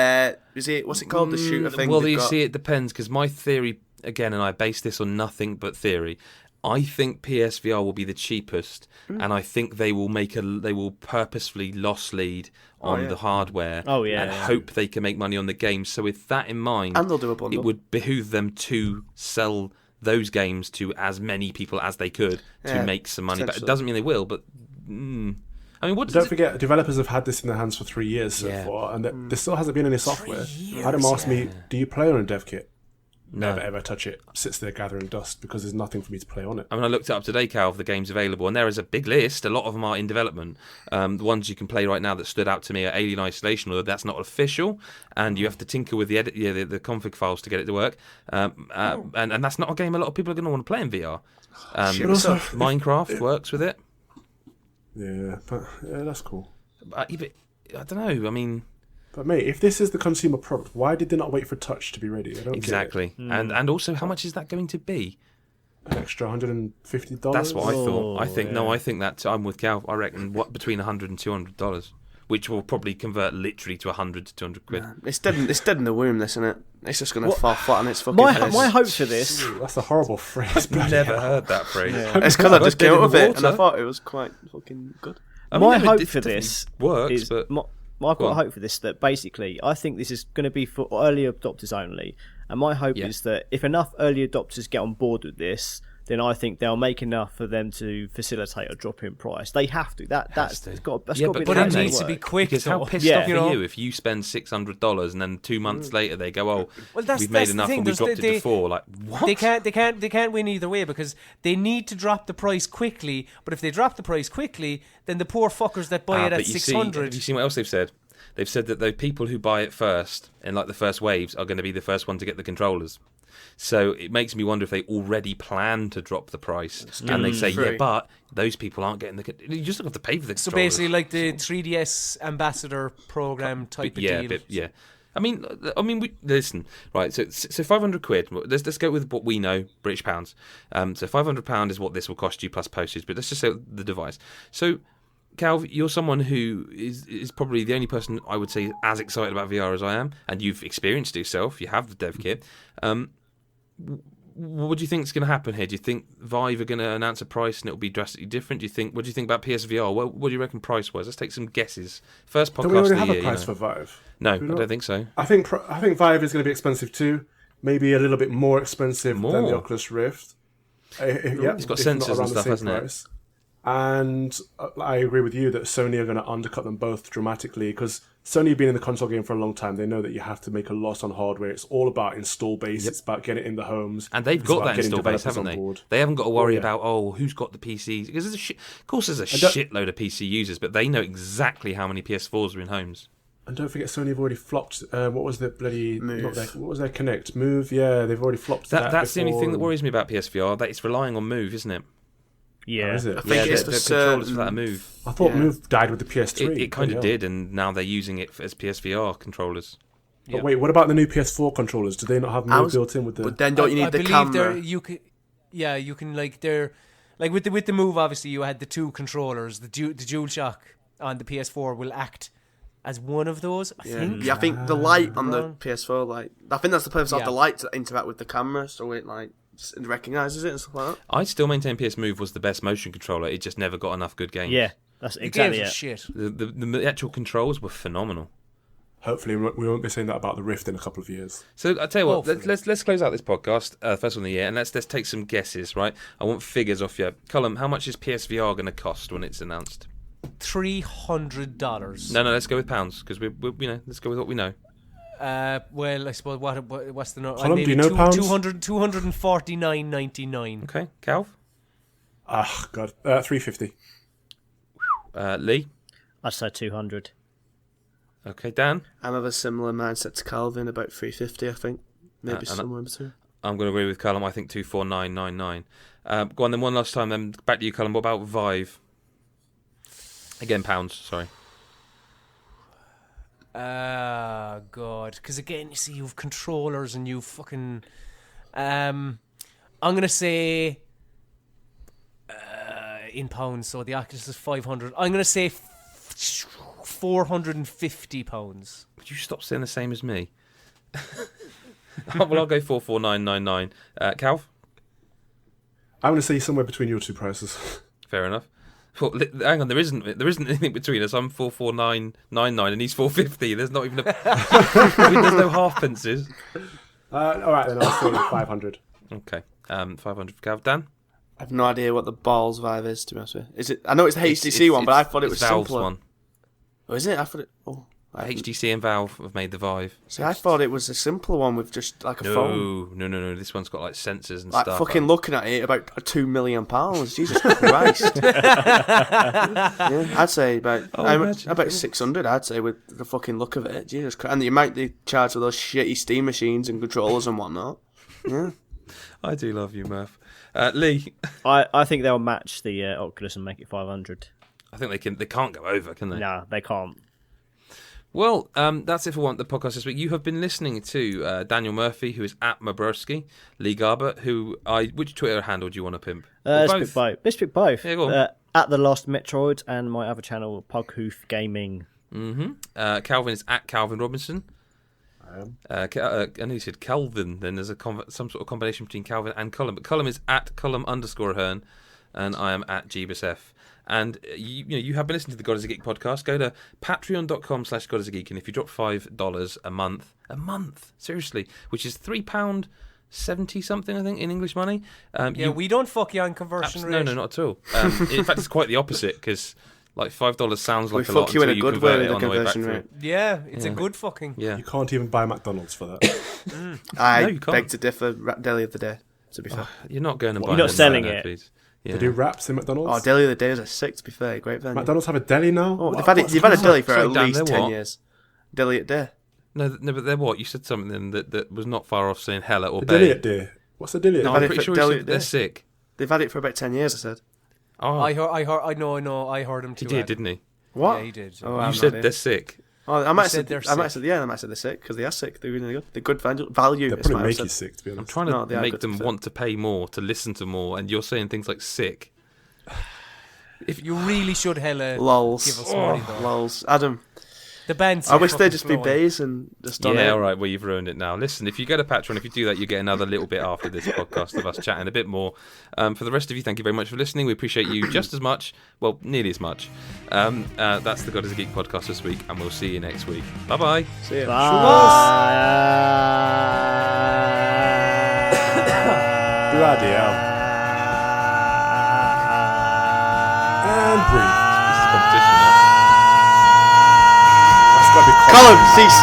Speaker 5: what's it called? The shooter thing?
Speaker 1: Well, you see, it depends, because my theory, again, and I base this on nothing but theory, I think PSVR will be the cheapest, and I think they will purposefully loss lead on the hardware, and hope they can make money on the games. So with that in mind,
Speaker 5: and they'll do a bundle.
Speaker 1: It would behoove them to sell those games to as many people as they could to make some money. But it doesn't mean they will. But I mean,
Speaker 4: don't forget, developers have had this in their hands for 3 years so far, and there still hasn't been any software. Adam asked me, "Do you play on a dev kit?" Never ever touch it. Sits there gathering dust because there's nothing for me to play on it.
Speaker 1: I mean, I looked it up today, Cal, of the games available, and there is a big list. A lot of them are in development. The ones you can play right now that stood out to me are Alien Isolation, although that's not official, and you have to tinker with the config files to get it to work. And that's not a game a lot of people are going to want to play in VR. Minecraft works with it.
Speaker 4: Yeah, that's cool.
Speaker 1: I don't know. I mean.
Speaker 4: But mate, if this is the consumer product, why did they not wait for touch to be ready? I don't
Speaker 1: exactly.
Speaker 4: Get it.
Speaker 1: And also, how much is that going to be?
Speaker 4: An extra $150.
Speaker 1: That's what I thought. I think that I'm with Cal. I reckon between $100 and $200, which will probably convert literally to 100 to 200 quid.
Speaker 5: Yeah. It's dead in the womb, this, isn't it? It's just going to fall flat on its fucking face.
Speaker 3: My hope for this.
Speaker 4: That's a horrible phrase.
Speaker 1: I've never heard that phrase.
Speaker 5: Yeah. It's because I just came up with it, and I thought it was quite fucking good.
Speaker 3: My hope for this
Speaker 1: works, but.
Speaker 3: I've got hope for this, that basically I think this is going to be for early adopters only, and my hope is that if enough early adopters get on board with this, then I think they'll make enough for them to facilitate a drop in price. They have to. That's got to be.
Speaker 2: But it needs to be quick.
Speaker 1: Because how pissed off are you if you spend $600 and then 2 months later they go, we've made enough and we dropped it to 4. Like what?
Speaker 2: They can't win either way because they need to drop the price quickly. But if they drop the price quickly, then the poor fuckers that buy it at $600.
Speaker 1: Have you seen what else they've said? They've said that the people who buy it first in like the first waves are going to be the first one to get the controllers. So it makes me wonder if they already plan to drop the price and they say, but those people aren't getting the. You just have to pay for the controllers.
Speaker 2: So basically, like the 3DS ambassador program type of deal.
Speaker 1: Yeah. I mean, listen, right? So 500 quid. Let's go with what we know, British pounds. So £500 is what this will cost you plus postage. But let's just say the device. So. Cal, you're someone who is probably the only person I would say as excited about VR as I am, and you've experienced it yourself. You have the dev kit. What do you think is going to happen here? Do you think Vive are going to announce a price and it'll be drastically different? What do you think about PSVR? What do you reckon price-wise? Let's take some guesses. First podcast
Speaker 4: of the year. Do we already have a price for Vive?
Speaker 1: No, I don't think so.
Speaker 4: I think Vive is going to be expensive too. Maybe a little bit more expensive than the Oculus Rift.
Speaker 1: It's got sensors and stuff, hasn't it?
Speaker 4: And I agree with you that Sony are going to undercut them both dramatically because Sony have been in the console game for a long time. They know that you have to make a loss on hardware. It's all about install base. It's about getting it in the homes.
Speaker 1: And they've got that install base, haven't they? They haven't got to worry about, who's got the PCs. Because of course there's a shitload of PC users, but they know exactly how many PS4s are in homes.
Speaker 4: And don't forget, Sony have already flopped. What was the bloody...
Speaker 5: Move.
Speaker 4: What was their Kinect? Move? Yeah, they've already flopped that
Speaker 1: That's the only thing that worries me about PSVR, that it's relying on Move, isn't it?
Speaker 3: Yeah,
Speaker 4: is it?
Speaker 5: I think it's
Speaker 1: the controllers for that Move.
Speaker 4: I thought Move died with the PS3.
Speaker 1: It kind of did, and now they're using it as PSVR controllers.
Speaker 4: But wait, what about the new PS4 controllers? Do they not have Move built in with the?
Speaker 5: But then don't you need the camera?
Speaker 2: You can they're like with the Move. Obviously, you had the two controllers. The DualShock on the PS4 will act as one of those. I think.
Speaker 5: Yeah, I think the light on the PS4, I think that's the purpose of the light to interact with the camera, so it recognises it and stuff like that.
Speaker 1: I still maintain PS Move was the best motion controller. It just never got enough good games.
Speaker 3: Yeah, that's exactly it.
Speaker 2: Shit.
Speaker 1: The actual controls were phenomenal.
Speaker 4: Hopefully, we won't be saying that about the Rift in a couple of years.
Speaker 1: So I tell you what, let's close out this podcast, first one of the year, and let's take some guesses. Right, I want figures off you. Colm, how much is PSVR going to cost when it's announced?
Speaker 2: $300.
Speaker 1: No, let's go with pounds because we let's go with what we know.
Speaker 2: Well, I suppose what's the number?
Speaker 4: Colm, do you know pounds?
Speaker 2: 249.99.
Speaker 1: Okay, Calv.
Speaker 4: God, 350.
Speaker 1: Lee.
Speaker 3: I'd say 200.
Speaker 1: Okay, Dan.
Speaker 5: I'm of a similar mindset to Calvin, about 350, I think, maybe somewhere in between.
Speaker 1: I'm going to agree with Colm. I think 249.99. Go on then, one last time. Then back to you, Colm. What about Vive? Again, pounds. Sorry.
Speaker 2: God. Because again, you see, you have controllers and you fucking. I'm gonna say. In pounds, so the Oculus is 500. I'm gonna say 450 pounds.
Speaker 1: Would you stop saying the same as me? Well, I'll go 44999. Calv?
Speaker 4: I'm going to say somewhere between your two prices.
Speaker 1: Fair enough. Well, hang on, there isn't anything between us. I'm 44999 and he's 450. There's not even a. There's no halfpences.
Speaker 4: All right, then I'll say 500.
Speaker 1: Okay, 500 for Calv. Dan?
Speaker 5: I have no idea what the Balls Vive is, to be honest with you. Is it? I know it's the HTC one, but I thought it was
Speaker 1: Valve's
Speaker 5: simpler.
Speaker 1: one.
Speaker 5: Oh, is it? I thought it. Oh,
Speaker 1: HTC and Valve have made the Vive.
Speaker 5: See, I thought it was a simpler one with just like a phone.
Speaker 1: No. This one's got like sensors and
Speaker 5: like
Speaker 1: stuff.
Speaker 5: Fucking looking at it, about £2 million. Jesus Christ! Yeah, I'd say about 600. I'd say with the fucking look of it. Jesus Christ! And the amount they charge for those shitty Steam machines and controllers and whatnot. Yeah,
Speaker 1: I do love you, Murph. Lee,
Speaker 3: I think they'll match the Oculus and make it 500.
Speaker 1: I think they can. They can't go over, can they?
Speaker 3: No, they can't.
Speaker 1: Well, that's it for the podcast this week. You have been listening to Daniel Murphy, who is at Mabrowski, Lee Garber, which Twitter handle do you want to pimp?
Speaker 3: Let's pick both.
Speaker 1: Yeah, go on.
Speaker 3: At The Lost Metroid and my other channel, Pughoof Gaming.
Speaker 1: Mm-hmm. Calvin is at Calvin Robinson.
Speaker 4: I am.
Speaker 1: I know you said Calvin, then there's some sort of combination between Calvin and Colm. But Colm is at Colm_Ahern, and I am at JeebusF. And you have been listening to the God is a Geek podcast. Go to patreon.com/God is a Geek, and if you drop $5 a month, seriously, which is £3.70 something, I think, in English money.
Speaker 2: We don't fuck you on conversion rate.
Speaker 1: No, not at all. In fact, it's quite the opposite, because like $5 sounds like
Speaker 5: we
Speaker 1: a lot
Speaker 5: fuck you in
Speaker 1: until
Speaker 5: a
Speaker 1: you
Speaker 5: good
Speaker 1: convert
Speaker 5: way
Speaker 1: it
Speaker 5: with
Speaker 1: on
Speaker 5: the
Speaker 1: the way back
Speaker 5: conversion
Speaker 1: through.
Speaker 5: rate.
Speaker 2: Yeah, it's a good fucking.
Speaker 1: Yeah.
Speaker 4: You can't even buy McDonald's for that.
Speaker 5: I
Speaker 1: you can't.
Speaker 5: beg to differ. Deli of the day, to be fair.
Speaker 1: You're not going to buy
Speaker 3: You're not
Speaker 1: it
Speaker 3: selling
Speaker 1: now,
Speaker 3: it.
Speaker 1: please. Yeah.
Speaker 4: They do wraps in McDonald's.
Speaker 5: Oh, Deli of the day is a sick, to be fair. Great venue.
Speaker 4: McDonald's have a deli now?
Speaker 5: Oh, they've had a deli for
Speaker 1: Sorry,
Speaker 5: at
Speaker 1: Dan,
Speaker 5: least
Speaker 1: they're
Speaker 5: 10
Speaker 1: what?
Speaker 5: years. Deli at day.
Speaker 1: No, but they're what? You said something that was not far off saying hella or
Speaker 4: The
Speaker 1: bay.
Speaker 4: deli at day. What's the deli at
Speaker 1: No,
Speaker 4: day?
Speaker 1: I'm
Speaker 5: had it
Speaker 1: pretty
Speaker 5: for
Speaker 1: sure you
Speaker 5: Deli
Speaker 1: said
Speaker 5: at
Speaker 1: they're
Speaker 5: day.
Speaker 1: sick.
Speaker 5: They've had it for about 10 years, I said.
Speaker 1: Oh,
Speaker 2: I heard him too.
Speaker 1: he did, didn't he?
Speaker 5: What?
Speaker 2: Yeah, he did.
Speaker 5: Oh,
Speaker 1: You
Speaker 5: I'm
Speaker 1: said
Speaker 5: not
Speaker 1: they're sick.
Speaker 5: Oh, I might have
Speaker 2: said
Speaker 5: said
Speaker 2: they're
Speaker 5: I might have
Speaker 2: sick.
Speaker 5: said I might have said they're sick because they are sick. They're really good. They're good value.
Speaker 4: They'll
Speaker 5: is
Speaker 4: probably
Speaker 5: what I
Speaker 4: make
Speaker 5: said.
Speaker 4: you sick, to be
Speaker 1: I'm
Speaker 4: honest.
Speaker 1: trying
Speaker 5: No,
Speaker 1: to
Speaker 5: they are
Speaker 1: make
Speaker 5: good
Speaker 1: them
Speaker 5: to fit.
Speaker 1: want to pay more, to listen to more, and you're saying things like sick.
Speaker 2: If you really should hella
Speaker 5: Lols.
Speaker 2: give us money though.
Speaker 5: Lols. Adam,
Speaker 2: The band's
Speaker 5: I wish
Speaker 2: fucking
Speaker 5: they'd just be
Speaker 2: flowing.
Speaker 5: bays and just done
Speaker 1: Yeah,
Speaker 5: it.
Speaker 1: all right. Well, you've ruined it now. Listen, if you go to Patreon, if you do that, you get another little bit after this podcast of us chatting a bit more. For the rest of you, thank you very much for listening. We appreciate you just as much. Well, nearly as much. That's the God is a Geek podcast this week, and we'll see you next week. Bye-bye.
Speaker 5: See ya.
Speaker 4: Bloody hell. And breathe.
Speaker 1: This is competition now.
Speaker 4: That's got to be
Speaker 5: Colm, cease.